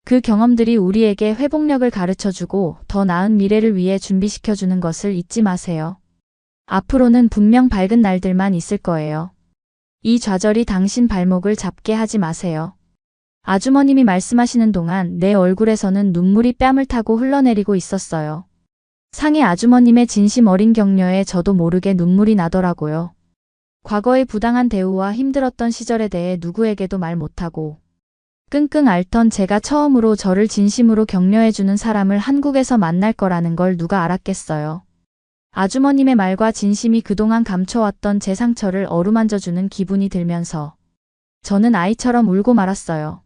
그 경험들이 우리에게 회복력을 가르쳐주고 더 나은 미래를 위해 준비시켜주는 것을 잊지 마세요. 앞으로는 분명 밝은 날들만 있을 거예요. 이 좌절이 당신 발목을 잡게 하지 마세요. 아주머님이 말씀하시는 동안 내 얼굴에서는 눈물이 뺨을 타고 흘러내리고 있었어요. 상해 아주머님의 진심 어린 격려에 저도 모르게 눈물이 나더라고요. 과거의 부당한 대우와 힘들었던 시절에 대해 누구에게도 말 못하고 끙끙 앓던 제가 처음으로 저를 진심으로 격려해주는 사람을 한국에서 만날 거라는 걸 누가 알았겠어요. 아주머님의 말과 진심이 그동안 감춰왔던 제 상처를 어루만져주는 기분이 들면서 저는 아이처럼 울고 말았어요.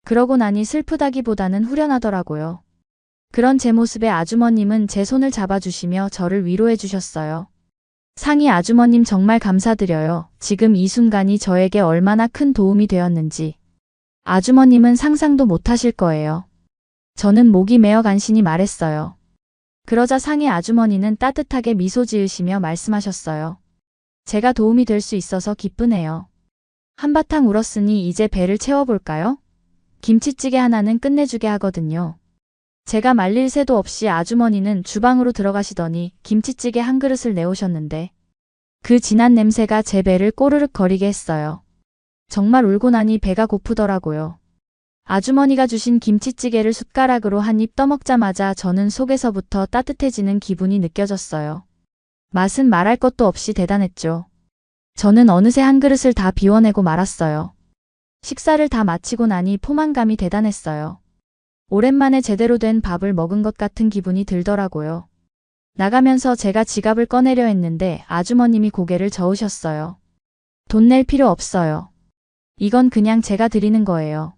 그러고 나니 슬프다기보다는 후련하더라고요. 그런 제 모습에 아주머님은 제 손을 잡아주시며 저를 위로해 주셨어요. 상희 아주머님 정말 감사드려요. 지금 이 순간이 저에게 얼마나 큰 도움이 되었는지. 아주머님은 상상도 못하실 거예요. 저는 목이 메어 간신히 말했어요. 그러자 상희 아주머니는 따뜻하게 미소 지으시며 말씀하셨어요. 제가 도움이 될 수 있어서 기쁘네요. 한바탕 울었으니 이제 배를 채워볼까요? 김치찌개 하나는 끝내주게 하거든요. 제가 말릴 새도 없이 아주머니는 주방으로 들어가시더니 김치찌개 한 그릇을 내오셨는데 그 진한 냄새가 제 배를 꼬르륵 거리게 했어요. 정말 울고 나니 배가 고프더라고요. 아주머니가 주신 김치찌개를 숟가락으로 한 입 떠먹자마자 저는 속에서부터 따뜻해지는 기분이 느껴졌어요. 맛은 말할 것도 없이 대단했죠. 저는 어느새 한 그릇을 다 비워내고 말았어요. 식사를 다 마치고 나니 포만감이 대단했어요. 오랜만에 제대로 된 밥을 먹은 것 같은 기분이 들더라고요. 나가면서 제가 지갑을 꺼내려 했는데 아주머님이 고개를 저으셨어요. 돈 낼 필요 없어요. 이건 그냥 제가 드리는 거예요.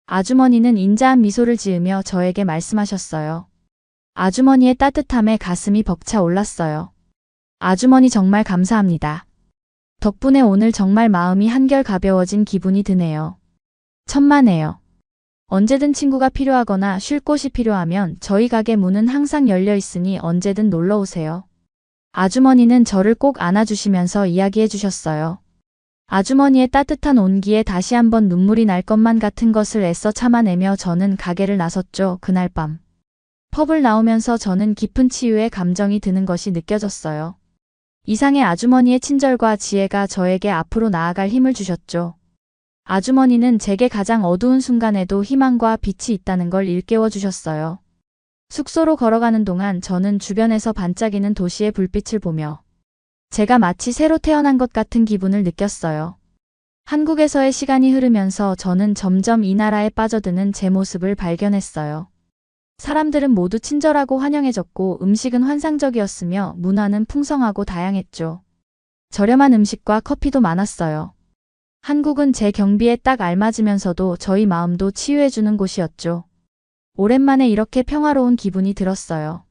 아주머니는 인자한 미소를 지으며 저에게 말씀하셨어요. 아주머니의 따뜻함에 가슴이 벅차 올랐어요. 아주머니 정말 감사합니다. 덕분에 오늘 정말 마음이 한결 가벼워진 기분이 드네요. 천만에요. 언제든 친구가 필요하거나 쉴 곳이 필요하면 저희 가게 문은 항상 열려 있으니 언제든 놀러 오세요. 아주머니는 저를 꼭 안아주시면서 이야기해 주셨어요. 아주머니의 따뜻한 온기에 다시 한번 눈물이 날 것만 같은 것을 애써 참아내며 저는 가게를 나섰죠. 그날 밤. 펍을 나오면서 저는 깊은 치유의 감정이 드는 것이 느껴졌어요. 이상의 아주머니의 친절과 지혜가 저에게 앞으로 나아갈 힘을 주셨죠. 아주머니는 제게 가장 어두운 순간에도 희망과 빛이 있다는 걸 일깨워 주셨어요. 숙소로 걸어가는 동안 저는 주변에서 반짝이는 도시의 불빛을 보며 제가 마치 새로 태어난 것 같은 기분을 느꼈어요. 한국에서의 시간이 흐르면서 저는 점점 이 나라에 빠져드는 제 모습을 발견했어요. 사람들은 모두 친절하고 환영해졌고 음식은 환상적이었으며 문화는 풍성하고 다양했죠. 저렴한 음식과 커피도 많았어요. 한국은 제 경비에 딱 알맞으면서도 저희 마음도 치유해주는 곳이었죠. 오랜만에 이렇게 평화로운 기분이 들었어요.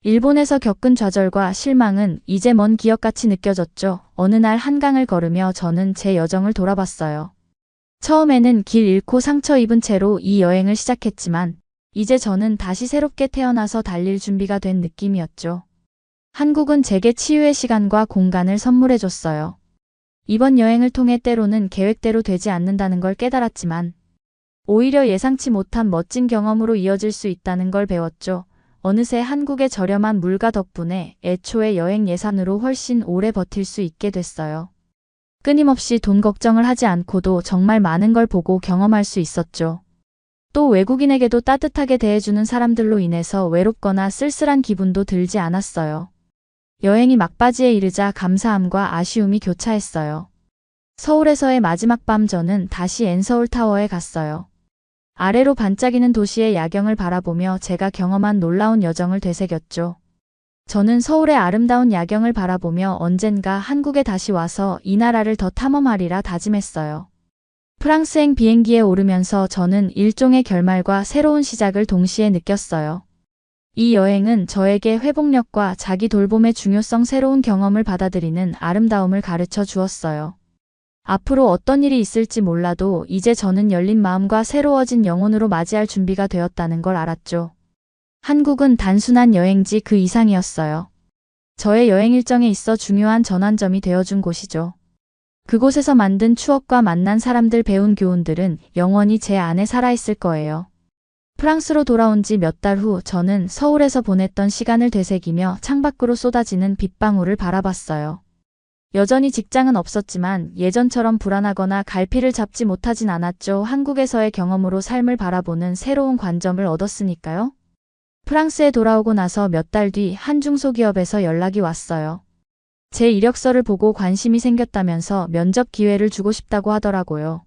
일본에서 겪은 좌절과 실망은 이제 먼 기억같이 느껴졌죠. 어느 날 한강을 걸으며 저는 제 여정을 돌아봤어요. 처음에는 길 잃고 상처 입은 채로 이 여행을 시작했지만 이제 저는 다시 새롭게 태어나서 달릴 준비가 된 느낌이었죠. 한국은 제게 치유의 시간과 공간을 선물해줬어요. 이번 여행을 통해 때로는 계획대로 되지 않는다는 걸 깨달았지만 오히려 예상치 못한 멋진 경험으로 이어질 수 있다는 걸 배웠죠. 어느새 한국의 저렴한 물가 덕분에 애초에 여행 예산으로 훨씬 오래 버틸 수 있게 됐어요. 끊임없이 돈 걱정을 하지 않고도 정말 많은 걸 보고 경험할 수 있었죠. 또 외국인에게도 따뜻하게 대해주는 사람들로 인해서 외롭거나 쓸쓸한 기분도 들지 않았어요. 여행이 막바지에 이르자 감사함과 아쉬움이 교차했어요. 서울에서의 마지막 밤 저는 다시 엔서울타워에 갔어요. 아래로 반짝이는 도시의 야경을 바라보며 제가 경험한 놀라운 여정을 되새겼죠. 저는 서울의 아름다운 야경을 바라보며 언젠가 한국에 다시 와서 이 나라를 더 탐험하리라 다짐했어요. 프랑스행 비행기에 오르면서 저는 일종의 결말과 새로운 시작을 동시에 느꼈어요. 이 여행은 저에게 회복력과 자기 돌봄의 중요성, 새로운 경험을 받아들이는 아름다움을 가르쳐 주었어요. 앞으로 어떤 일이 있을지 몰라도 이제 저는 열린 마음과 새로워진 영혼으로 맞이할 준비가 되었다는 걸 알았죠. 한국은 단순한 여행지 그 이상이었어요. 저의 여행 일정에 있어 중요한 전환점이 되어준 곳이죠. 그곳에서 만든 추억과 만난 사람들, 배운 교훈들은 영원히 제 안에 살아있을 거예요. 프랑스로 돌아온 지 몇 달 후 저는 서울에서 보냈던 시간을 되새기며 창밖으로 쏟아지는 빗방울을 바라봤어요. 여전히 직장은 없었지만 예전처럼 불안하거나 갈피를 잡지 못하진 않았죠. 한국에서의 경험으로 삶을 바라보는 새로운 관점을 얻었으니까요. 프랑스에 돌아오고 나서 몇 달 뒤 한 중소기업에서 연락이 왔어요. 제 이력서를 보고 관심이 생겼다면서 면접 기회를 주고 싶다고 하더라고요.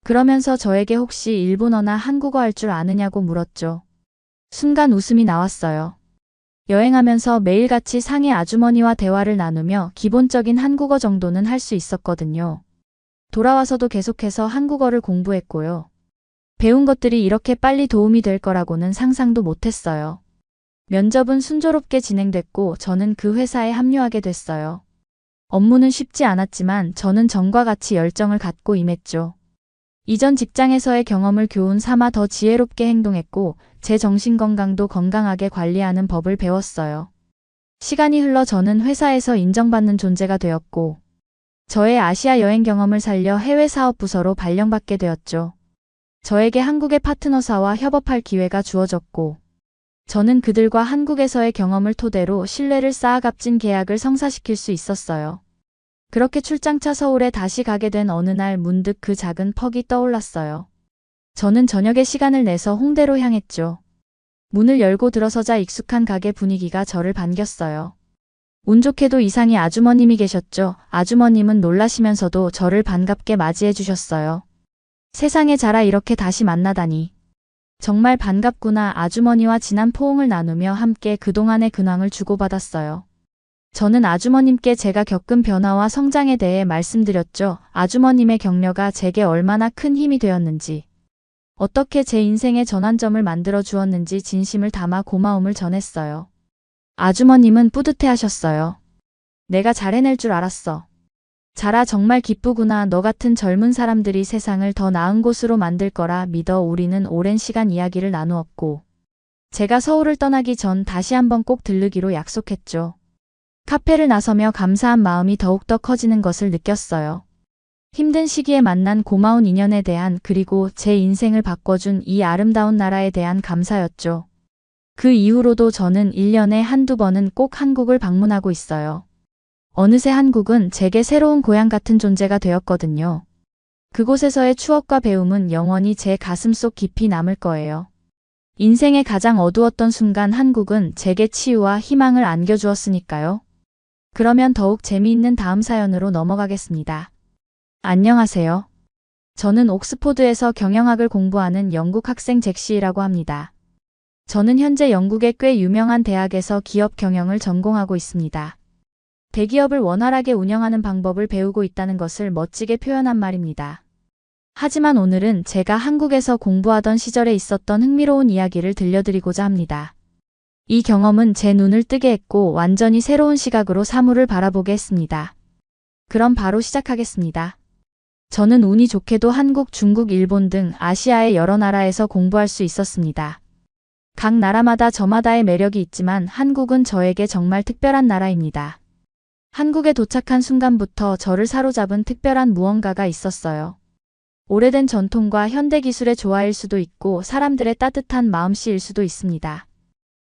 그러면서 저에게 혹시 일본어나 한국어 할 줄 아느냐고 물었죠. 순간 웃음이 나왔어요. 여행하면서 매일같이 상해 아주머니와 대화를 나누며 기본적인 한국어 정도는 할 수 있었거든요. 돌아와서도 계속해서 한국어를 공부했고요. 배운 것들이 이렇게 빨리 도움이 될 거라고는 상상도 못했어요. 면접은 순조롭게 진행됐고 저는 그 회사에 합류하게 됐어요. 업무는 쉽지 않았지만 저는 전과 같이 열정을 갖고 임했죠. 이전 직장에서의 경험을 교훈 삼아 더 지혜롭게 행동했고 제 정신건강도 건강하게 관리하는 법을 배웠어요. 시간이 흘러 저는 회사에서 인정받는 존재가 되었고 저의 아시아 여행 경험을 살려 해외 사업 부서로 발령받게 되었죠. 저에게 한국의 파트너사와 협업할 기회가 주어졌고 저는 그들과 한국에서의 경험을 토대로 신뢰를 쌓아 값진 계약을 성사시킬 수 있었어요. 그렇게 출장차 서울에 다시 가게 된 어느 날 문득 그 작은 퍽이 떠올랐어요. 저는 저녁에 시간을 내서 홍대로 향했죠. 문을 열고 들어서자 익숙한 가게 분위기가 저를 반겼어요. 운 좋게도 이상희 아주머님이 계셨죠. 아주머님은 놀라시면서도 저를 반갑게 맞이해 주셨어요. 세상에 자라 이렇게 다시 만나다니. 정말 반갑구나. 아주머니와 진한 포옹을 나누며 함께 그동안의 근황을 주고받았어요. 저는 아주머님께 제가 겪은 변화와 성장에 대해 말씀드렸죠. 아주머님의 격려가 제게 얼마나 큰 힘이 되었는지, 어떻게 제 인생의 전환점을 만들어 주었는지 진심을 담아 고마움을 전했어요. 아주머님은 뿌듯해 하셨어요. 내가 잘 해낼 줄 알았어. 자라 정말 기쁘구나. 너 같은 젊은 사람들이 세상을 더 나은 곳으로 만들 거라 믿어. 우리는 오랜 시간 이야기를 나누었고, 제가 서울을 떠나기 전 다시 한번 꼭 들르기로 약속했죠. 카페를 나서며 감사한 마음이 더욱더 커지는 것을 느꼈어요. 힘든 시기에 만난 고마운 인연에 대한, 그리고 제 인생을 바꿔준 이 아름다운 나라에 대한 감사였죠. 그 이후로도 저는 1년에 한두 번은 꼭 한국을 방문하고 있어요. 어느새 한국은 제게 새로운 고향 같은 존재가 되었거든요. 그곳에서의 추억과 배움은 영원히 제 가슴속 깊이 남을 거예요. 인생의 가장 어두웠던 순간 한국은 제게 치유와 희망을 안겨주었으니까요. 그러면 더욱 재미있는 다음 사연으로 넘어가겠습니다. 안녕하세요. 저는 옥스포드에서 경영학을 공부하는 영국 학생 잭시라고 합니다. 저는 현재 영국의 꽤 유명한 대학에서 기업 경영을 전공하고 있습니다. 대기업을 원활하게 운영하는 방법을 배우고 있다는 것을 멋지게 표현한 말입니다. 하지만 오늘은 제가 한국에서 공부하던 시절에 있었던 흥미로운 이야기를 들려드리고자 합니다. 이 경험은 제 눈을 뜨게 했고 완전히 새로운 시각으로 사물을 바라보게 했습니다. 그럼 바로 시작하겠습니다. 저는 운이 좋게도 한국, 중국, 일본 등 아시아의 여러 나라에서 공부할 수 있었습니다. 각 나라마다 저마다의 매력이 있지만 한국은 저에게 정말 특별한 나라입니다. 한국에 도착한 순간부터 저를 사로잡은 특별한 무언가가 있었어요. 오래된 전통과 현대 기술의 조화일 수도 있고 사람들의 따뜻한 마음씨일 수도 있습니다.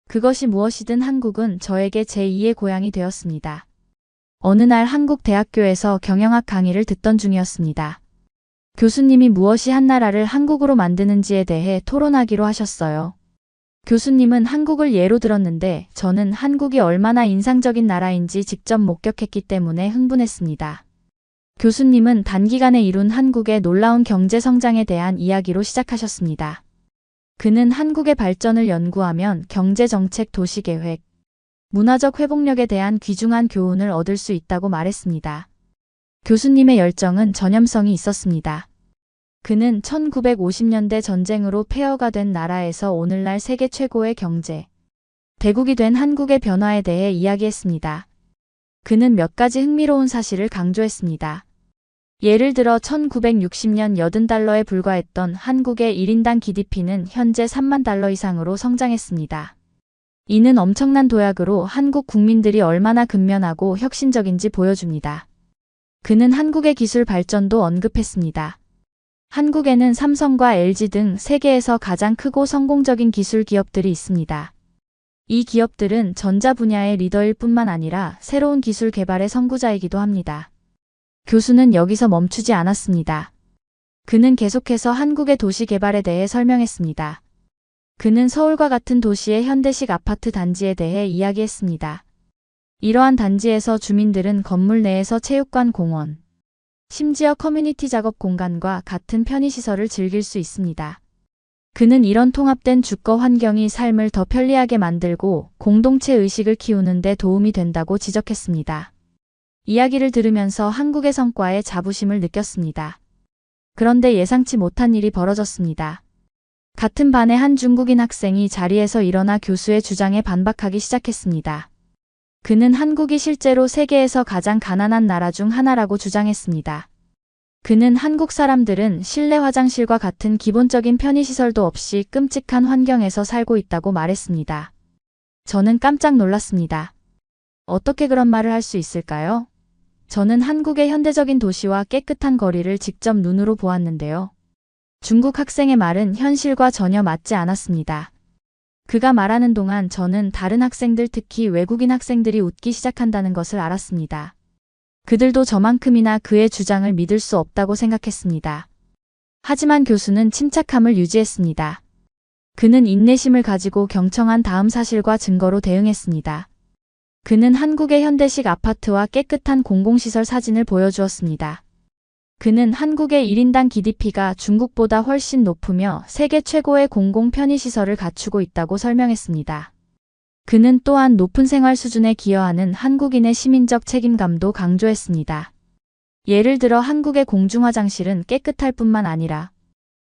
그것이 무엇이든 한국은 저에게 제2의 고향이 되었습니다. 어느 날 한국 대학교에서 경영학 강의를 듣던 중이었습니다. 교수님이 무엇이 한 나라를 한국으로 만드는지에 대해 토론하기로 하셨어요. 교수님은 한국을 예로 들었는데 저는 한국이 얼마나 인상적인 나라인지 직접 목격했기 때문에 흥분했습니다. 교수님은 단기간에 이룬 한국의 놀라운 경제 성장에 대한 이야기로 시작하셨습니다. 그는 한국의 발전을 연구하면 경제정책, 도시계획, 문화적 회복력에 대한 귀중한 교훈을 얻을 수 있다고 말했습니다. 교수님의 열정은 전염성이 있었습니다. 그는 1950년대 전쟁으로 폐허가 된 나라에서 오늘날 세계 최고의 경제 대국이 된 한국의 변화에 대해 이야기했습니다. 그는 몇 가지 흥미로운 사실을 강조했습니다. 예를 들어 1960년 $80에 불과했던 한국의 1인당 GDP는 현재 $3만 이상으로 성장했습니다. 이는 엄청난 도약으로 한국 국민들이 얼마나 근면하고 혁신적인지 보여줍니다. 그는 한국의 기술 발전도 언급했습니다. 한국에는 삼성과 LG 등 세계에서 가장 크고 성공적인 기술 기업들이 있습니다. 이 기업들은 전자 분야의 리더일 뿐만 아니라 새로운 기술 개발의 선구자이기도 합니다. 교수는 여기서 멈추지 않았습니다. 그는 계속해서 한국의 도시 개발에 대해 설명했습니다. 그는 서울과 같은 도시의 현대식 아파트 단지에 대해 이야기했습니다. 이러한 단지에서 주민들은 건물 내에서 체육관, 공원, 심지어 커뮤니티 작업 공간과 같은 편의시설을 즐길 수 있습니다. 그는 이런 통합된 주거 환경이 삶을 더 편리하게 만들고 공동체 의식을 키우는 데 도움이 된다고 지적했습니다. 이야기를 들으면서 한국의 성과에 자부심을 느꼈습니다. 그런데 예상치 못한 일이 벌어졌습니다. 같은 반의 한 중국인 학생이 자리에서 일어나 교수의 주장에 반박하기 시작했습니다. 그는 한국이 실제로 세계에서 가장 가난한 나라 중 하나라고 주장했습니다. 그는 한국 사람들은 실내 화장실과 같은 기본적인 편의시설도 없이 끔찍한 환경에서 살고 있다고 말했습니다. 저는 깜짝 놀랐습니다. 어떻게 그런 말을 할 수 있을까요? 저는 한국의 현대적인 도시와 깨끗한 거리를 직접 눈으로 보았는데요. 중국 학생의 말은 현실과 전혀 맞지 않았습니다. 그가 말하는 동안 저는 다른 학생들, 특히 외국인 학생들이 웃기 시작한다는 것을 알았습니다. 그들도 저만큼이나 그의 주장을 믿을 수 없다고 생각했습니다. 하지만 교수는 침착함을 유지했습니다. 그는 인내심을 가지고 경청한 다음 사실과 증거로 대응했습니다. 그는 한국의 현대식 아파트와 깨끗한 공공시설 사진을 보여주었습니다. 그는 한국의 1인당 GDP가 중국보다 훨씬 높으며 세계 최고의 공공 편의시설을 갖추고 있다고 설명했습니다. 그는 또한 높은 생활 수준에 기여하는 한국인의 시민적 책임감도 강조했습니다. 예를 들어 한국의 공중화장실은 깨끗할 뿐만 아니라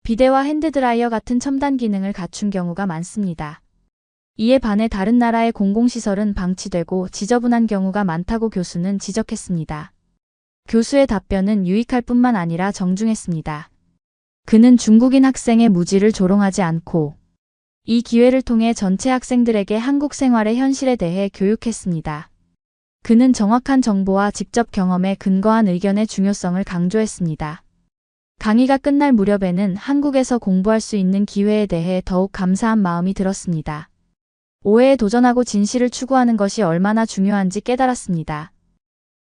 비데와 핸드드라이어 같은 첨단 기능을 갖춘 경우가 많습니다. 이에 반해 다른 나라의 공공시설은 방치되고 지저분한 경우가 많다고 교수는 지적했습니다. 교수의 답변은 유익할 뿐만 아니라 정중했습니다. 그는 중국인 학생의 무지를 조롱하지 않고 이 기회를 통해 전체 학생들에게 한국 생활의 현실에 대해 교육했습니다. 그는 정확한 정보와 직접 경험에 근거한 의견의 중요성을 강조했습니다. 강의가 끝날 무렵에는 한국에서 공부할 수 있는 기회에 대해 더욱 감사한 마음이 들었습니다. 오해에 도전하고 진실을 추구하는 것이 얼마나 중요한지 깨달았습니다.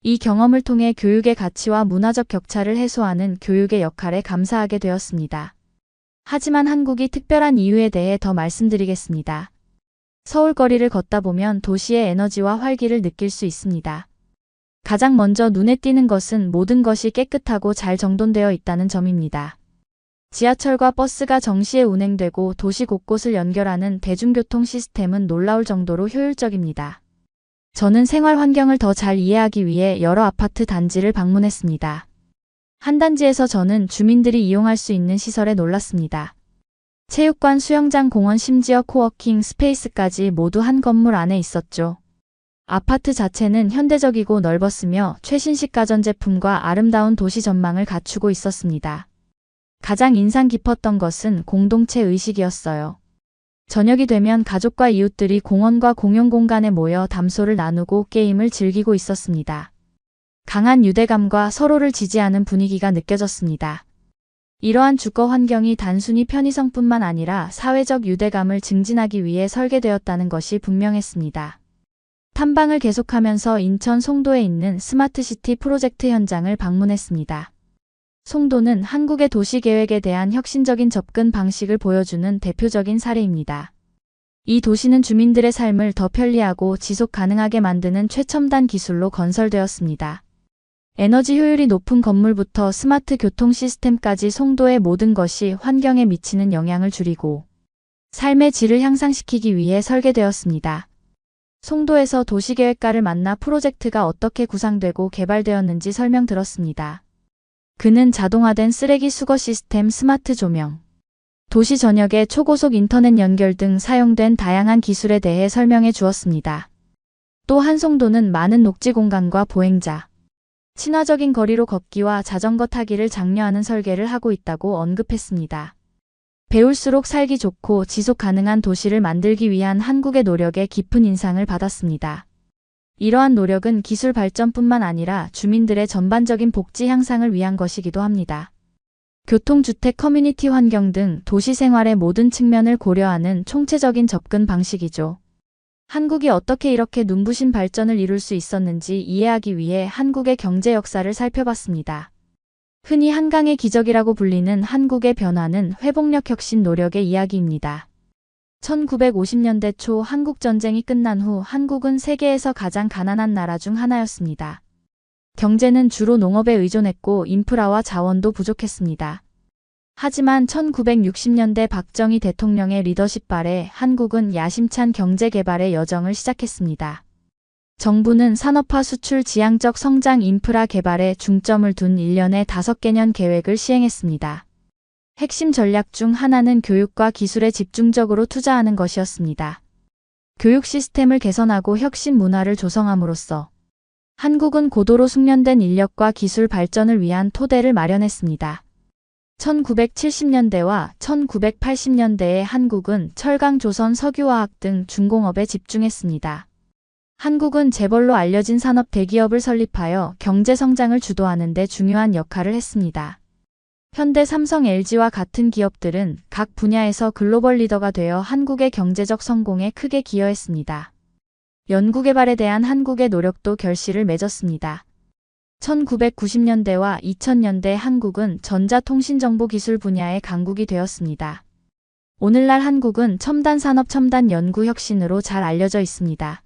이 경험을 통해 교육의 가치와 문화적 격차를 해소하는 교육의 역할에 감사하게 되었습니다. 하지만 한국이 특별한 이유에 대해 더 말씀드리겠습니다. 서울 거리를 걷다 보면 도시의 에너지와 활기를 느낄 수 있습니다. 가장 먼저 눈에 띄는 것은 모든 것이 깨끗하고 잘 정돈되어 있다는 점입니다. 지하철과 버스가 정시에 운행되고 도시 곳곳을 연결하는 대중교통 시스템은 놀라울 정도로 효율적입니다. 저는 생활 환경을 더 잘 이해하기 위해 여러 아파트 단지를 방문했습니다. 한 단지에서 저는 주민들이 이용할 수 있는 시설에 놀랐습니다. 체육관, 수영장, 공원, 심지어 코워킹 스페이스까지 모두 한 건물 안에 있었죠. 아파트 자체는 현대적이고 넓었으며 최신식 가전제품과 아름다운 도시 전망을 갖추고 있었습니다. 가장 인상 깊었던 것은 공동체 의식이었어요. 저녁이 되면 가족과 이웃들이 공원과 공용 공간에 모여 담소를 나누고 게임을 즐기고 있었습니다. 강한 유대감과 서로를 지지하는 분위기가 느껴졌습니다. 이러한 주거 환경이 단순히 편의성뿐만 아니라 사회적 유대감을 증진하기 위해 설계되었다는 것이 분명했습니다. 탐방을 계속하면서 인천 송도에 있는 스마트시티 프로젝트 현장을 방문했습니다. 송도는 한국의 도시계획에 대한 혁신적인 접근 방식을 보여주는 대표적인 사례입니다. 이 도시는 주민들의 삶을 더 편리하고 지속 가능하게 만드는 최첨단 기술로 건설되었습니다. 에너지 효율이 높은 건물부터 스마트 교통 시스템까지 송도의 모든 것이 환경에 미치는 영향을 줄이고 삶의 질을 향상시키기 위해 설계되었습니다. 송도에서 도시계획가를 만나 프로젝트가 어떻게 구상되고 개발되었는지 설명 들었습니다. 그는 자동화된 쓰레기 수거 시스템, 스마트 조명, 도시 전역의 초고속 인터넷 연결 등 사용된 다양한 기술에 대해 설명해 주었습니다. 또 한송도는 많은 녹지 공간과 보행자, 친화적인 거리로 걷기와 자전거 타기를 장려하는 설계를 하고 있다고 언급했습니다. 배울수록 살기 좋고 지속 가능한 도시를 만들기 위한 한국의 노력에 깊은 인상을 받았습니다. 이러한 노력은 기술 발전뿐만 아니라 주민들의 전반적인 복지 향상을 위한 것이기도 합니다. 교통, 주택, 커뮤니티 환경 등 도시 생활의 모든 측면을 고려하는 총체적인 접근 방식이죠. 한국이 어떻게 이렇게 눈부신 발전을 이룰 수 있었는지 이해하기 위해 한국의 경제 역사를 살펴봤습니다. 흔히 한강의 기적이라고 불리는 한국의 변화는 회복력 혁신 노력의 이야기입니다. 1950년대 초 한국 전쟁이 끝난 후 한국은 세계에서 가장 가난한 나라 중 하나였습니다. 경제는 주로 농업에 의존했고 인프라와 자원도 부족했습니다. 하지만 1960년대 박정희 대통령의 리더십 아래 한국은 야심찬 경제 개발의 여정을 시작했습니다. 정부는 산업화, 수출, 지향적 성장, 인프라 개발에 중점을 둔 1년에 5개년 계획을 시행했습니다. 핵심 전략 중 하나는 교육과 기술에 집중적으로 투자하는 것이었습니다. 교육 시스템을 개선하고 혁신 문화를 조성함으로써 한국은 고도로 숙련된 인력과 기술 발전을 위한 토대를 마련했습니다. 1970년대와 1980년대에 한국은 철강, 조선, 석유화학 등 중공업에 집중했습니다. 한국은 재벌로 알려진 산업 대기업을 설립하여 경제 성장을 주도하는 데 중요한 역할을 했습니다. 현대 삼성 LG와 같은 기업들은 각 분야에서 글로벌 리더가 되어 한국의 경제적 성공에 크게 기여했습니다. 연구개발에 대한 한국의 노력도 결실을 맺었습니다. 1990년대와 2000년대 한국은 전자통신정보기술 분야의 강국이 되었습니다. 오늘날 한국은 첨단 산업 첨단 연구 혁신으로 잘 알려져 있습니다.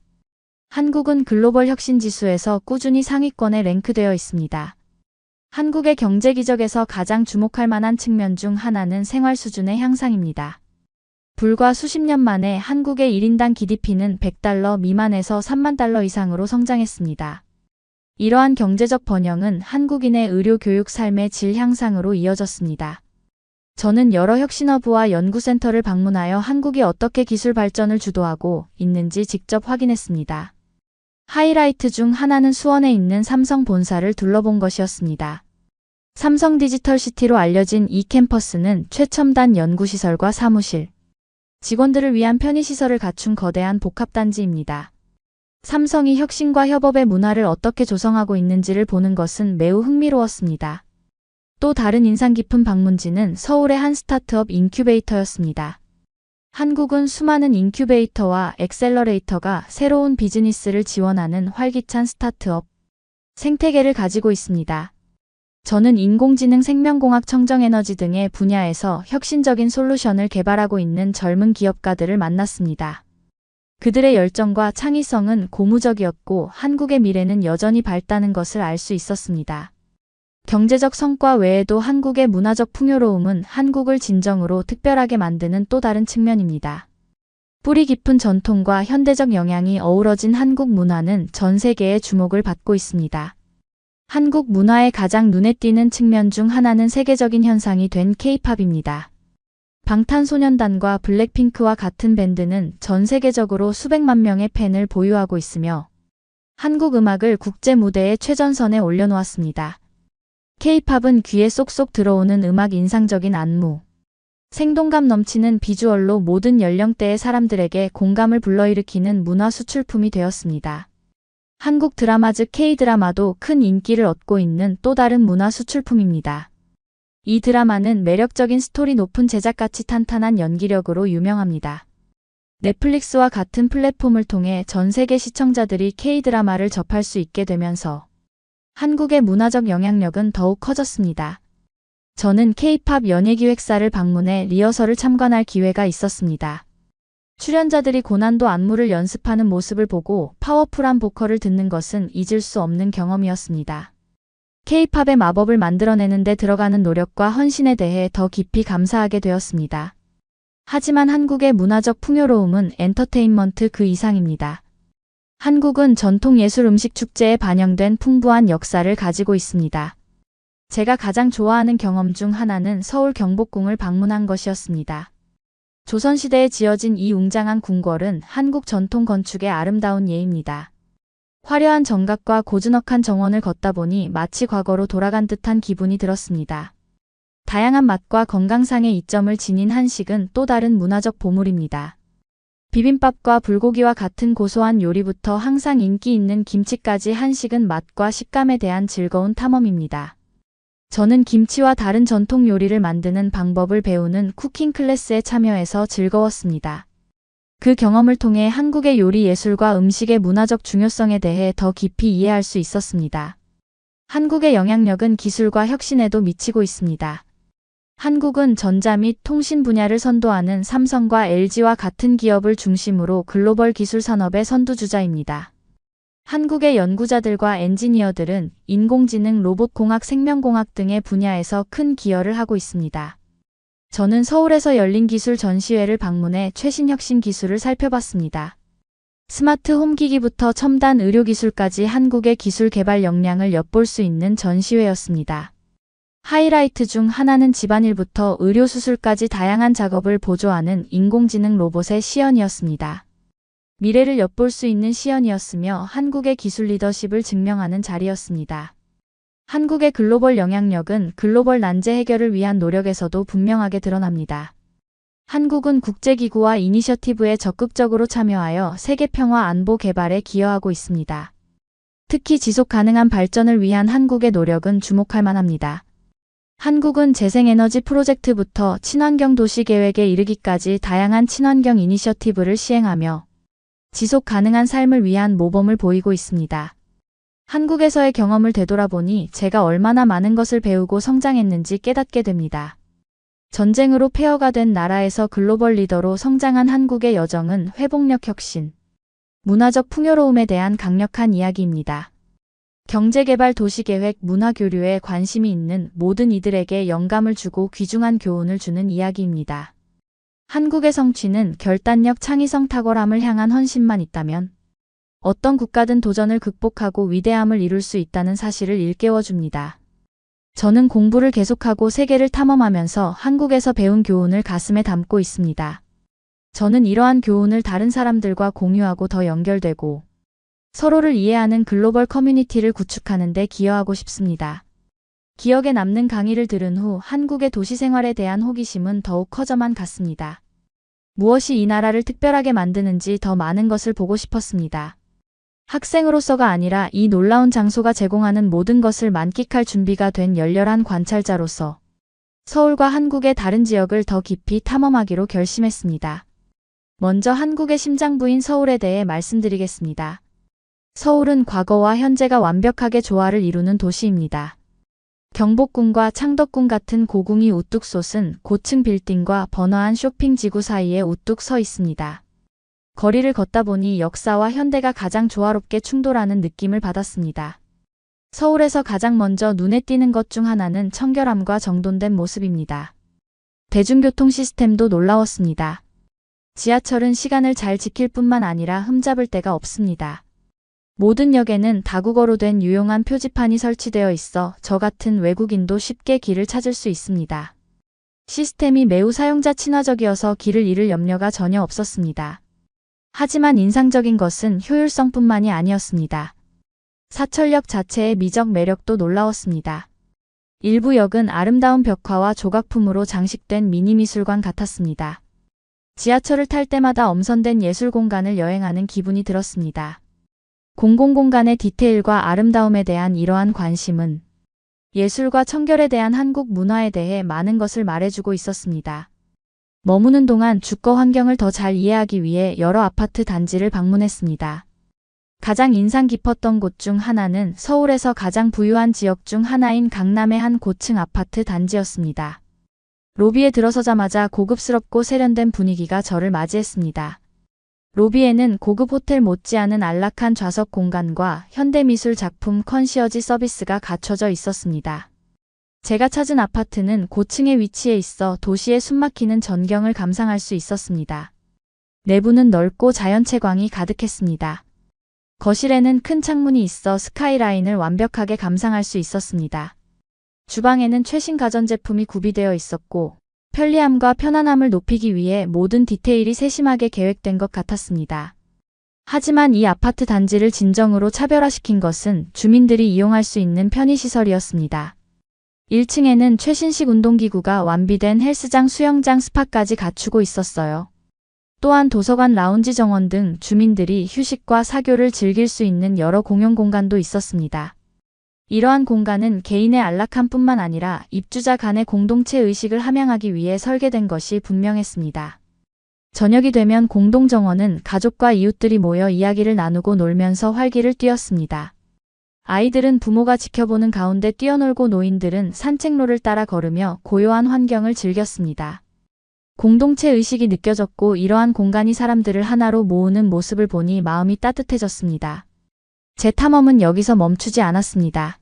한국은 글로벌 혁신 지수에서 꾸준히 상위권에 랭크되어 있습니다. 한국의 경제 기적에서 가장 주목할 만한 측면 중 하나는 생활 수준의 향상입니다. 불과 수십 년 만에 한국의 1인당 GDP는 100달러 미만에서 3만 달러 이상으로 성장했습니다. 이러한 경제적 번영은 한국인의 의료 교육 삶의 질 향상으로 이어졌습니다. 저는 여러 혁신허브와 연구센터를 방문하여 한국이 어떻게 기술 발전을 주도하고 있는지 직접 확인했습니다. 하이라이트 중 하나는 수원에 있는 삼성 본사를 둘러본 것이었습니다. 삼성 디지털시티로 알려진 이 캠퍼스는 최첨단 연구시설과 사무실, 직원들을 위한 편의시설을 갖춘 거대한 복합단지입니다. 삼성이 혁신과 협업의 문화를 어떻게 조성하고 있는지를 보는 것은 매우 흥미로웠습니다. 또 다른 인상 깊은 방문지는 서울의 한 스타트업 인큐베이터였습니다. 한국은 수많은 인큐베이터와 엑셀러레이터가 새로운 비즈니스를 지원하는 활기찬 스타트업 생태계를 가지고 있습니다. 저는 인공지능, 생명공학, 청정에너지 등의 분야에서 혁신적인 솔루션을 개발하고 있는 젊은 기업가들을 만났습니다. 그들의 열정과 창의성은 고무적이었고 한국의 미래는 여전히 밝다는 것을 알 수 있었습니다. 경제적 성과 외에도 한국의 문화적 풍요로움은 한국을 진정으로 특별하게 만드는 또 다른 측면입니다. 뿌리 깊은 전통과 현대적 영향이 어우러진 한국 문화는 전 세계의 주목을 받고 있습니다. 한국 문화의 가장 눈에 띄는 측면 중 하나는 세계적인 현상이 된 K-팝입니다. 방탄소년단과 블랙핑크와 같은 밴드는 전 세계적으로 수백만 명의 팬을 보유하고 있으며 한국 음악을 국제 무대의 최전선에 올려놓았습니다. K-팝은 귀에 쏙쏙 들어오는 음악, 인상적인 안무, 생동감 넘치는 비주얼로 모든 연령대의 사람들에게 공감을 불러일으키는 문화 수출품이 되었습니다. 한국 드라마 즉 K-드라마도 큰 인기를 얻고 있는 또 다른 문화 수출품입니다. 이 드라마는 매력적인 스토리, 높은 제작가치, 탄탄한 연기력으로 유명합니다. 넷플릭스와 같은 플랫폼을 통해 전 세계 시청자들이 K-드라마를 접할 수 있게 되면서 한국의 문화적 영향력은 더욱 커졌습니다. 저는 K-팝 연예기획사를 방문해 리허설을 참관할 기회가 있었습니다. 출연자들이 고난도 안무를 연습하는 모습을 보고 파워풀한 보컬을 듣는 것은 잊을 수 없는 경험이었습니다. K-팝의 마법을 만들어내는 데 들어가는 노력과 헌신에 대해 더 깊이 감사하게 되었습니다. 하지만 한국의 문화적 풍요로움은 엔터테인먼트 그 이상입니다. 한국은 전통 예술, 음식, 축제에 반영된 풍부한 역사를 가지고 있습니다. 제가 가장 좋아하는 경험 중 하나는 서울 경복궁을 방문한 것이었습니다. 조선시대에 지어진 이 웅장한 궁궐은 한국 전통 건축의 아름다운 예입니다. 화려한 정각과 고즈넉한 정원을 걷다 보니 마치 과거로 돌아간 듯한 기분이 들었습니다. 다양한 맛과 건강상의 이점을 지닌 한식은 또 다른 문화적 보물입니다. 비빔밥과 불고기와 같은 고소한 요리부터 항상 인기 있는 김치까지 한식은 맛과 식감에 대한 즐거운 탐험입니다. 저는 김치와 다른 전통 요리를 만드는 방법을 배우는 쿠킹 클래스에 참여해서 즐거웠습니다. 그 경험을 통해 한국의 요리 예술과 음식의 문화적 중요성에 대해 더 깊이 이해할 수 있었습니다. 한국의 영향력은 기술과 혁신에도 미치고 있습니다. 한국은 전자 및 통신 분야를 선도하는 삼성과 LG와 같은 기업을 중심으로 글로벌 기술 산업의 선두주자입니다. 한국의 연구자들과 엔지니어들은 인공지능, 로봇공학, 생명공학 등의 분야에서 큰 기여를 하고 있습니다. 저는 서울에서 열린 기술 전시회를 방문해 최신 혁신 기술을 살펴봤습니다. 스마트 홈기기부터 첨단 의료기술까지 한국의 기술 개발 역량을 엿볼 수 있는 전시회였습니다. 하이라이트 중 하나는 집안일부터 의료수술까지 다양한 작업을 보조하는 인공지능 로봇의 시연이었습니다. 미래를 엿볼 수 있는 시연이었으며 한국의 기술 리더십을 증명하는 자리였습니다. 한국의 글로벌 영향력은 글로벌 난제 해결을 위한 노력에서도 분명하게 드러납니다. 한국은 국제기구와 이니셔티브에 적극적으로 참여하여 세계 평화 안보 개발에 기여하고 있습니다. 특히 지속 가능한 발전을 위한 한국의 노력은 주목할 만합니다. 한국은 재생에너지 프로젝트부터 친환경 도시 계획에 이르기까지 다양한 친환경 이니셔티브를 시행하며 지속 가능한 삶을 위한 모범을 보이고 있습니다. 한국에서의 경험을 되돌아보니 제가 얼마나 많은 것을 배우고 성장했는지 깨닫게 됩니다. 전쟁으로 폐허가 된 나라에서 글로벌 리더로 성장한 한국의 여정은 회복력 혁신, 문화적 풍요로움에 대한 강력한 이야기입니다. 경제개발 도시계획 문화교류에 관심이 있는 모든 이들에게 영감을 주고 귀중한 교훈을 주는 이야기입니다. 한국의 성취는 결단력, 창의성, 탁월함을 향한 헌신만 있다면 어떤 국가든 도전을 극복하고 위대함을 이룰 수 있다는 사실을 일깨워줍니다. 저는 공부를 계속하고 세계를 탐험하면서 한국에서 배운 교훈을 가슴에 담고 있습니다. 저는 이러한 교훈을 다른 사람들과 공유하고 더 연결되고 서로를 이해하는 글로벌 커뮤니티를 구축하는 데 기여하고 싶습니다. 기억에 남는 강의를 들은 후 한국의 도시 생활에 대한 호기심은 더욱 커져만 갔습니다. 무엇이 이 나라를 특별하게 만드는지 더 많은 것을 보고 싶었습니다. 학생으로서가 아니라 이 놀라운 장소가 제공하는 모든 것을 만끽할 준비가 된 열렬한 관찰자로서 서울과 한국의 다른 지역을 더 깊이 탐험하기로 결심했습니다. 먼저 한국의 심장부인 서울에 대해 말씀드리겠습니다. 서울은 과거와 현재가 완벽하게 조화를 이루는 도시입니다. 경복궁과 창덕궁 같은 고궁이 우뚝 솟은 고층 빌딩과 번화한 쇼핑 지구 사이에 우뚝 서 있습니다. 거리를 걷다 보니 역사와 현대가 가장 조화롭게 충돌하는 느낌을 받았습니다. 서울에서 가장 먼저 눈에 띄는 것 중 하나는 청결함과 정돈된 모습입니다. 대중교통 시스템도 놀라웠습니다. 지하철은 시간을 잘 지킬 뿐만 아니라 흠잡을 데가 없습니다. 모든 역에는 다국어로 된 유용한 표지판이 설치되어 있어 저 같은 외국인도 쉽게 길을 찾을 수 있습니다. 시스템이 매우 사용자 친화적이어서 길을 잃을 염려가 전혀 없었습니다. 하지만 인상적인 것은 효율성뿐만이 아니었습니다. 사철역 자체의 미적 매력도 놀라웠습니다. 일부 역은 아름다운 벽화와 조각품으로 장식된 미니미술관 같았습니다. 지하철을 탈 때마다 엄선된 예술 공간을 여행하는 기분이 들었습니다. 공공공간의 디테일과 아름다움에 대한 이러한 관심은 예술과 청결에 대한 한국 문화에 대해 많은 것을 말해주고 있었습니다. 머무는 동안 주거 환경을 더 잘 이해하기 위해 여러 아파트 단지를 방문했습니다. 가장 인상 깊었던 곳 중 하나는 서울에서 가장 부유한 지역 중 하나인 강남의 한 고층 아파트 단지였습니다. 로비에 들어서자마자 고급스럽고 세련된 분위기가 저를 맞이했습니다. 로비에는 고급 호텔 못지않은 안락한 좌석 공간과 현대미술 작품 컨시어지 서비스가 갖춰져 있었습니다. 제가 찾은 아파트는 고층에 위치해 있어 도시의 숨막히는 전경을 감상할 수 있었습니다. 내부는 넓고 자연채광이 가득했습니다. 거실에는 큰 창문이 있어 스카이라인을 완벽하게 감상할 수 있었습니다. 주방에는 최신 가전제품이 구비되어 있었고 편리함과 편안함을 높이기 위해 모든 디테일이 세심하게 계획된 것 같았습니다. 하지만 이 아파트 단지를 진정으로 차별화시킨 것은 주민들이 이용할 수 있는 편의시설이었습니다. 1층에는 최신식 운동기구가 완비된 헬스장, 수영장, 스파까지 갖추고 있었어요. 또한 도서관, 라운지, 정원 등 주민들이 휴식과 사교를 즐길 수 있는 여러 공용 공간도 있었습니다. 이러한 공간은 개인의 안락함뿐만 아니라 입주자 간의 공동체 의식을 함양하기 위해 설계된 것이 분명했습니다. 저녁이 되면 공동정원은 가족과 이웃들이 모여 이야기를 나누고 놀면서 활기를 띨었습니다. 아이들은 부모가 지켜보는 가운데 뛰어놀고 노인들은 산책로를 따라 걸으며 고요한 환경을 즐겼습니다. 공동체 의식이 느껴졌고 이러한 공간이 사람들을 하나로 모으는 모습을 보니 마음이 따뜻해졌습니다. 제 탐험은 여기서 멈추지 않았습니다.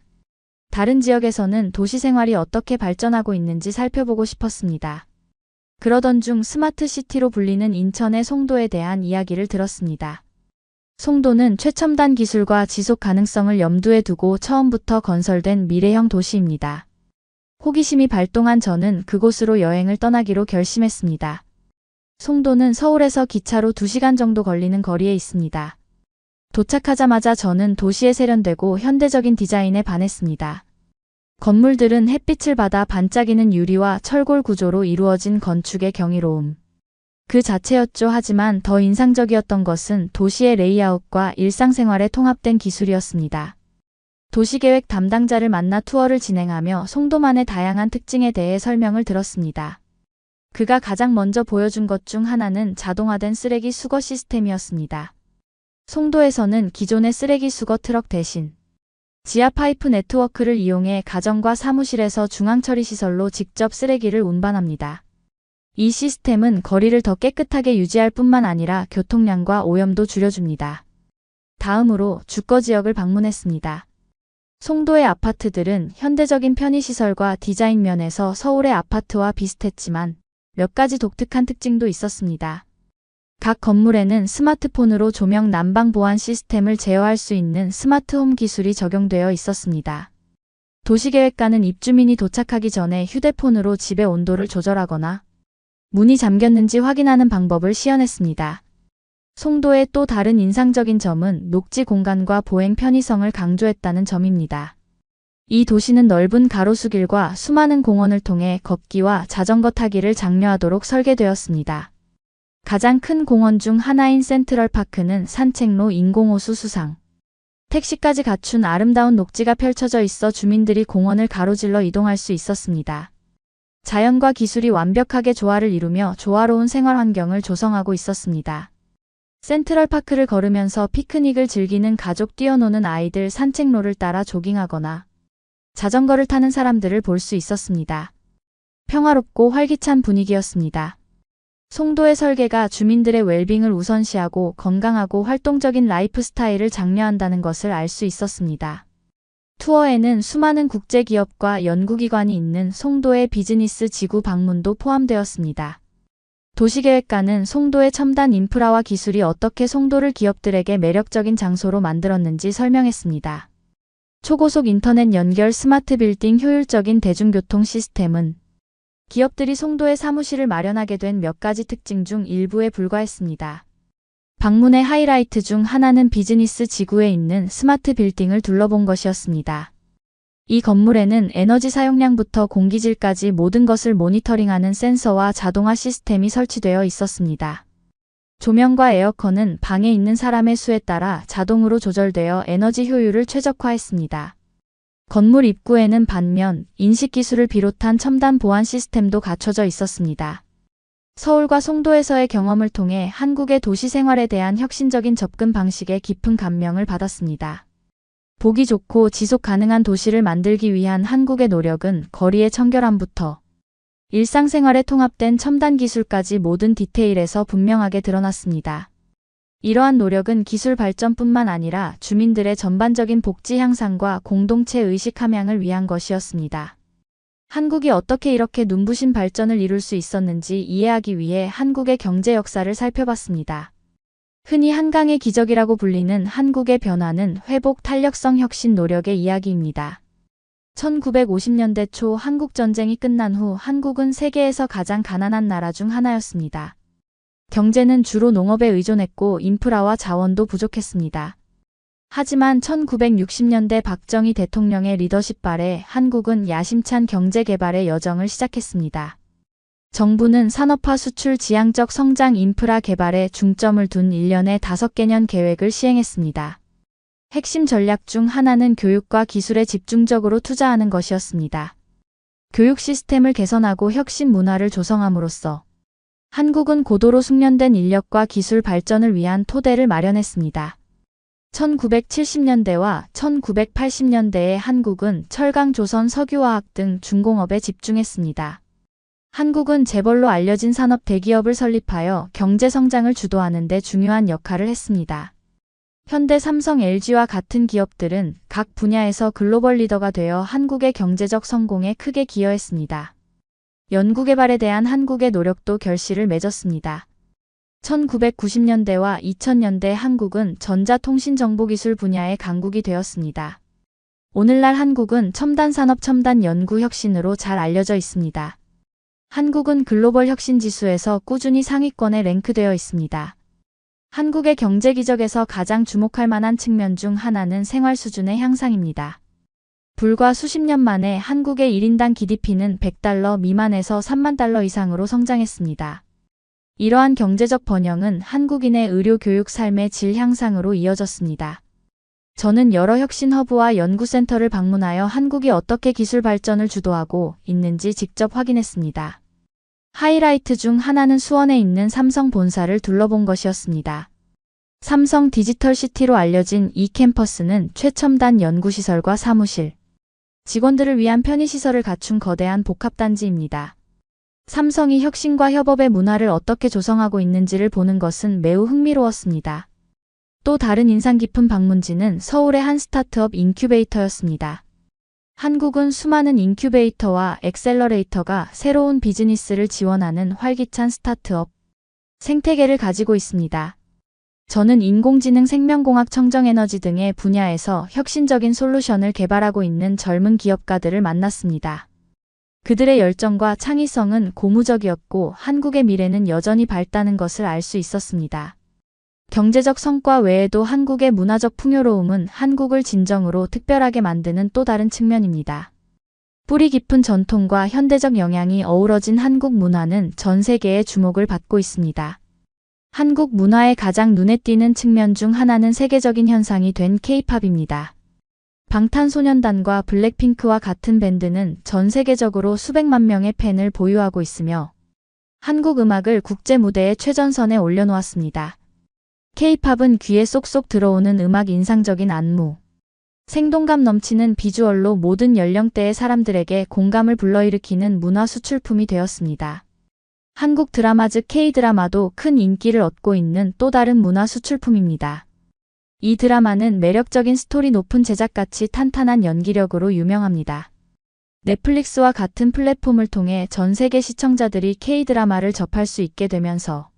다른 지역에서는 도시 생활이 어떻게 발전하고 있는지 살펴보고 싶었습니다. 그러던 중 스마트 시티로 불리는 인천의 송도에 대한 이야기를 들었습니다. 송도는 최첨단 기술과 지속 가능성을 염두에 두고 처음부터 건설된 미래형 도시입니다. 호기심이 발동한 저는 그곳으로 여행을 떠나기로 결심했습니다. 송도는 서울에서 기차로 2시간 정도 걸리는 거리에 있습니다. 도착하자마자 저는 도시에 세련되고 현대적인 디자인에 반했습니다. 건물들은 햇빛을 받아 반짝이는 유리와 철골 구조로 이루어진 건축의 경이로움 그 자체였죠. 하지만 더 인상적이었던 것은 도시의 레이아웃과 일상생활에 통합된 기술이었습니다. 도시계획 담당자를 만나 투어를 진행하며 송도만의 다양한 특징에 대해 설명을 들었습니다. 그가 가장 먼저 보여준 것 중 하나는 자동화된 쓰레기 수거 시스템이었습니다. 송도에서는 기존의 쓰레기 수거 트럭 대신 지하 파이프 네트워크를 이용해 가정과 사무실에서 중앙처리시설로 직접 쓰레기를 운반합니다. 이 시스템은 거리를 더 깨끗하게 유지할 뿐만 아니라 교통량과 오염도 줄여줍니다. 다음으로 주거지역을 방문했습니다. 송도의 아파트들은 현대적인 편의시설과 디자인 면에서 서울의 아파트와 비슷했지만 몇 가지 독특한 특징도 있었습니다. 각 건물에는 스마트폰으로 조명 난방 보안 시스템을 제어할 수 있는 스마트홈 기술이 적용되어 있었습니다. 도시계획과는 입주민이 도착하기 전에 휴대폰으로 집의 온도를 조절하거나 문이 잠겼는지 확인하는 방법을 시연했습니다. 송도의 또 다른 인상적인 점은 녹지 공간과 보행 편의성을 강조했다는 점입니다. 이 도시는 넓은 가로수길과 수많은 공원을 통해 걷기와 자전거 타기를 장려하도록 설계되었습니다. 가장 큰 공원 중 하나인 센트럴파크는 산책로, 인공호수 수상, 택시까지 갖춘 아름다운 녹지가 펼쳐져 있어 주민들이 공원을 가로질러 이동할 수 있었습니다. 자연과 기술이 완벽하게 조화를 이루며 조화로운 생활 환경을 조성하고 있었습니다. 센트럴파크를 걸으면서 피크닉을 즐기는 가족, 뛰어노는 아이들, 산책로를 따라 조깅하거나 자전거를 타는 사람들을 볼 수 있었습니다. 평화롭고 활기찬 분위기였습니다. 송도의 설계가 주민들의 웰빙을 우선시하고 건강하고 활동적인 라이프 스타일을 장려한다는 것을 알 수 있었습니다. 투어에는 수많은 국제기업과 연구기관이 있는 송도의 비즈니스 지구 방문도 포함되었습니다. 도시계획과는 송도의 첨단 인프라와 기술이 어떻게 송도를 기업들에게 매력적인 장소로 만들었는지 설명했습니다. 초고속 인터넷 연결, 스마트 빌딩, 효율적인 대중교통 시스템은 기업들이 송도에 사무실을 마련하게 된 몇 가지 특징 중 일부에 불과했습니다. 방문의 하이라이트 중 하나는 비즈니스 지구에 있는 스마트 빌딩을 둘러본 것이었습니다. 이 건물에는 에너지 사용량부터 공기질까지 모든 것을 모니터링하는 센서와 자동화 시스템이 설치되어 있었습니다. 조명과 에어컨은 방에 있는 사람의 수에 따라 자동으로 조절되어 에너지 효율을 최적화했습니다. 건물 입구에는 반면, 인식기술을 비롯한 첨단 보안 시스템도 갖춰져 있었습니다. 서울과 송도에서의 경험을 통해 한국의 도시 생활에 대한 혁신적인 접근 방식에 깊은 감명을 받았습니다. 보기 좋고 지속 가능한 도시를 만들기 위한 한국의 노력은 거리의 청결함부터 일상생활에 통합된 첨단 기술까지 모든 디테일에서 분명하게 드러났습니다. 이러한 노력은 기술 발전뿐만 아니라 주민들의 전반적인 복지 향상과 공동체 의식 함양을 위한 것이었습니다. 한국이 어떻게 이렇게 눈부신 발전을 이룰 수 있었는지 이해하기 위해 한국의 경제 역사를 살펴봤습니다. 흔히 한강의 기적이라고 불리는 한국의 변화는 회복 탄력성 혁신 노력의 이야기입니다. 1950년대 초 한국전쟁이 끝난 후 한국은 세계에서 가장 가난한 나라 중 하나였습니다. 경제는 주로 농업에 의존했고 인프라와 자원도 부족했습니다. 하지만 1960년대 박정희 대통령의 리더십 발에 한국은 야심찬 경제 개발의 여정을 시작했습니다. 정부는 산업화, 수출, 지향적 성장, 인프라 개발에 중점을 둔 1년에 5개년 계획을 시행했습니다. 핵심 전략 중 하나는 교육과 기술에 집중적으로 투자하는 것이었습니다. 교육 시스템을 개선하고 혁신 문화를 조성함으로써 한국은 고도로 숙련된 인력과 기술 발전을 위한 토대를 마련했습니다. 1970년대와 1980년대에 한국은 철강, 조선, 석유화학 등 중공업에 집중했습니다. 한국은 재벌로 알려진 산업 대기업을 설립하여 경제 성장을 주도하는 데 중요한 역할을 했습니다. 현대, 삼성, LG와 같은 기업들은 각 분야에서 글로벌 리더가 되어 한국의 경제적 성공에 크게 기여했습니다. 연구개발에 대한 한국의 노력도 결실을 맺었습니다. 1990년대와 2000년대 한국은 전자통신정보기술 분야의 강국이 되었습니다. 오늘날 한국은 첨단 산업, 첨단 연구 혁신으로 잘 알려져 있습니다. 한국은 글로벌 혁신 지수에서 꾸준히 상위권에 랭크되어 있습니다. 한국의 경제 기적에서 가장 주목할 만한 측면 중 하나는 생활 수준의 향상입니다. 불과 수십 년 만에 한국의 1인당 GDP는 $100 미만에서 $3만 이상으로 성장했습니다. 이러한 경제적 번영은 한국인의 의료, 교육, 삶의 질 향상으로 이어졌습니다. 저는 여러 혁신 허브와 연구센터를 방문하여 한국이 어떻게 기술 발전을 주도하고 있는지 직접 확인했습니다. 하이라이트 중 하나는 수원에 있는 삼성 본사를 둘러본 것이었습니다. 삼성 디지털시티로 알려진 이 캠퍼스는 최첨단 연구시설과 사무실, 직원들을 위한 편의시설을 갖춘 거대한 복합단지입니다. 삼성이 혁신과 협업의 문화를 어떻게 조성하고 있는지를 보는 것은 매우 흥미로웠습니다. 또 다른 인상 깊은 방문지는 서울의 한 스타트업 인큐베이터였습니다. 한국은 수많은 인큐베이터와 엑셀러레이터가 새로운 비즈니스를 지원하는 활기찬 스타트업 생태계를 가지고 있습니다. 저는 인공지능, 생명공학, 청정에너지 등의 분야에서 혁신적인 솔루션을 개발하고 있는 젊은 기업가들을 만났습니다. 그들의 열정과 창의성은 고무적이었고 한국의 미래는 여전히 밝다는 것을 알 수 있었습니다. 경제적 성과 외에도 한국의 문화적 풍요로움은 한국을 진정으로 특별하게 만드는 또 다른 측면입니다. 뿌리 깊은 전통과 현대적 영향이 어우러진 한국 문화는 전 세계의 주목을 받고 있습니다. 한국 문화의 가장 눈에 띄는 측면 중 하나는 세계적인 현상이 된 K-팝입니다. 방탄소년단과 블랙핑크와 같은 밴드는 전 세계적으로 수백만 명의 팬을 보유하고 있으며 한국 음악을 국제 무대의 최전선에 올려놓았습니다. K-팝은 귀에 쏙쏙 들어오는 음악, 인상적인 안무, 생동감 넘치는 비주얼로 모든 연령대의 사람들에게 공감을 불러일으키는 문화 수출품이 되었습니다. 한국 드라마 즉 K-드라마도 큰 인기를 얻고 있는 또 다른 문화 수출품입니다. 이 드라마는 매력적인 스토리, 높은 제작가치, 탄탄한 연기력으로 유명합니다. 넷플릭스와 같은 플랫폼을 통해 전 세계 시청자들이 K-드라마를 접할 수 있게 되면서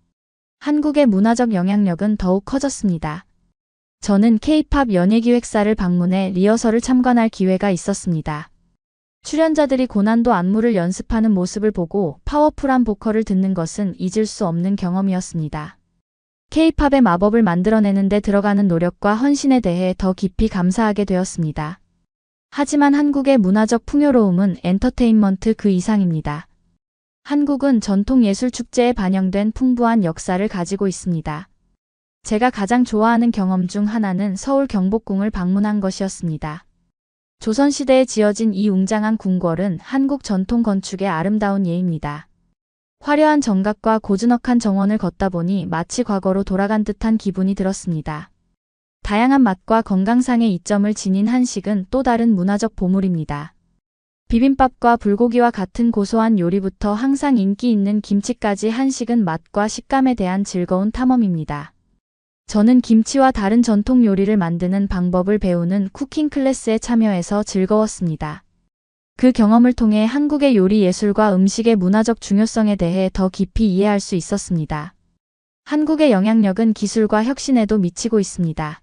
한국의 문화적 영향력은 더욱 커졌습니다. 저는 K-팝 연예기획사를 방문해 리허설을 참관할 기회가 있었습니다. 출연자들이 고난도 안무를 연습하는 모습을 보고 파워풀한 보컬을 듣는 것은 잊을 수 없는 경험이었습니다. K-팝의 마법을 만들어내는 데 들어가는 노력과 헌신에 대해 더 깊이 감사하게 되었습니다. 하지만 한국의 문화적 풍요로움은 엔터테인먼트 그 이상입니다. 한국은 전통예술축제에 반영된 풍부한 역사를 가지고 있습니다. 제가 가장 좋아하는 경험 중 하나는 서울 경복궁을 방문한 것이었습니다. 조선시대에 지어진 이 웅장한 궁궐은 한국 전통 건축의 아름다운 예입니다. 화려한 정각과 고즈넉한 정원을 걷다 보니 마치 과거로 돌아간 듯한 기분이 들었습니다. 다양한 맛과 건강상의 이점을 지닌 한식은 또 다른 문화적 보물입니다. 비빔밥과 불고기와 같은 고소한 요리부터 항상 인기 있는 김치까지, 한식은 맛과 식감에 대한 즐거운 탐험입니다. 저는 김치와 다른 전통 요리를 만드는 방법을 배우는 쿠킹 클래스에 참여해서 즐거웠습니다. 그 경험을 통해 한국의 요리 예술과 음식의 문화적 중요성에 대해 더 깊이 이해할 수 있었습니다. 한국의 영향력은 기술과 혁신에도 미치고 있습니다.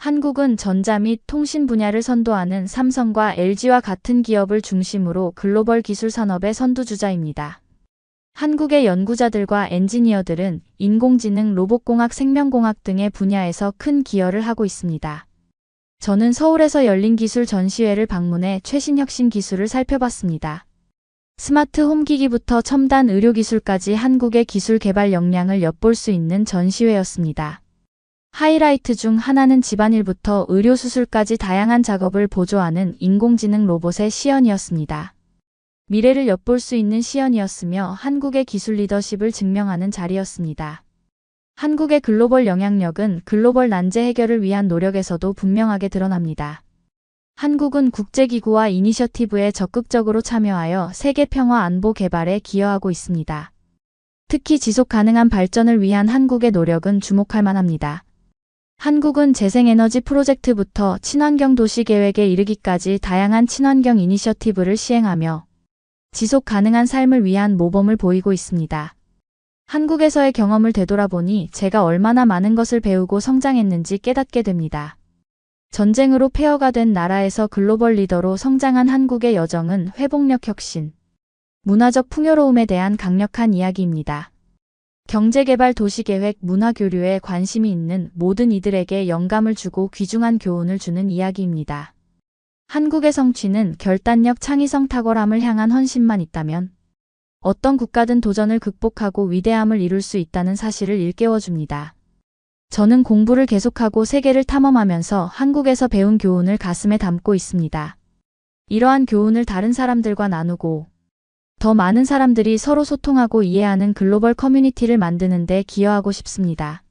한국은 전자 및 통신 분야를 선도하는 삼성과 LG와 같은 기업을 중심으로 글로벌 기술 산업의 선두주자입니다. 한국의 연구자들과 엔지니어들은 인공지능, 로봇공학, 생명공학 등의 분야에서 큰 기여를 하고 있습니다. 저는 서울에서 열린 기술 전시회를 방문해 최신 혁신 기술을 살펴봤습니다. 스마트 홈기기부터 첨단 의료기술까지 한국의 기술 개발 역량을 엿볼 수 있는 전시회였습니다. 하이라이트 중 하나는 집안일부터 의료수술까지 다양한 작업을 보조하는 인공지능 로봇의 시연이었습니다. 미래를 엿볼 수 있는 시연이었으며 한국의 기술 리더십을 증명하는 자리였습니다. 한국의 글로벌 영향력은 글로벌 난제 해결을 위한 노력에서도 분명하게 드러납니다. 한국은 국제기구와 이니셔티브에 적극적으로 참여하여 세계 평화 안보 개발에 기여하고 있습니다. 특히 지속 가능한 발전을 위한 한국의 노력은 주목할 만합니다. 한국은 재생에너지 프로젝트부터 친환경 도시 계획에 이르기까지 다양한 친환경 이니셔티브를 시행하며 지속 가능한 삶을 위한 모범을 보이고 있습니다. 한국에서의 경험을 되돌아보니 제가 얼마나 많은 것을 배우고 성장했는지 깨닫게 됩니다. 전쟁으로 폐허가 된 나라에서 글로벌 리더로 성장한 한국의 여정은 회복력 혁신, 문화적 풍요로움에 대한 강력한 이야기입니다. 경제개발, 도시계획, 문화교류에 관심이 있는 모든 이들에게 영감을 주고 귀중한 교훈을 주는 이야기입니다. 한국의 성취는 결단력, 창의성, 탁월함을 향한 헌신만 있다면 어떤 국가든 도전을 극복하고 위대함을 이룰 수 있다는 사실을 일깨워줍니다. 저는 공부를 계속하고 세계를 탐험하면서 한국에서 배운 교훈을 가슴에 담고 있습니다. 이러한 교훈을 다른 사람들과 나누고 더 많은 사람들이 서로 소통하고 이해하는 글로벌 커뮤니티를 만드는 데 기여하고 싶습니다.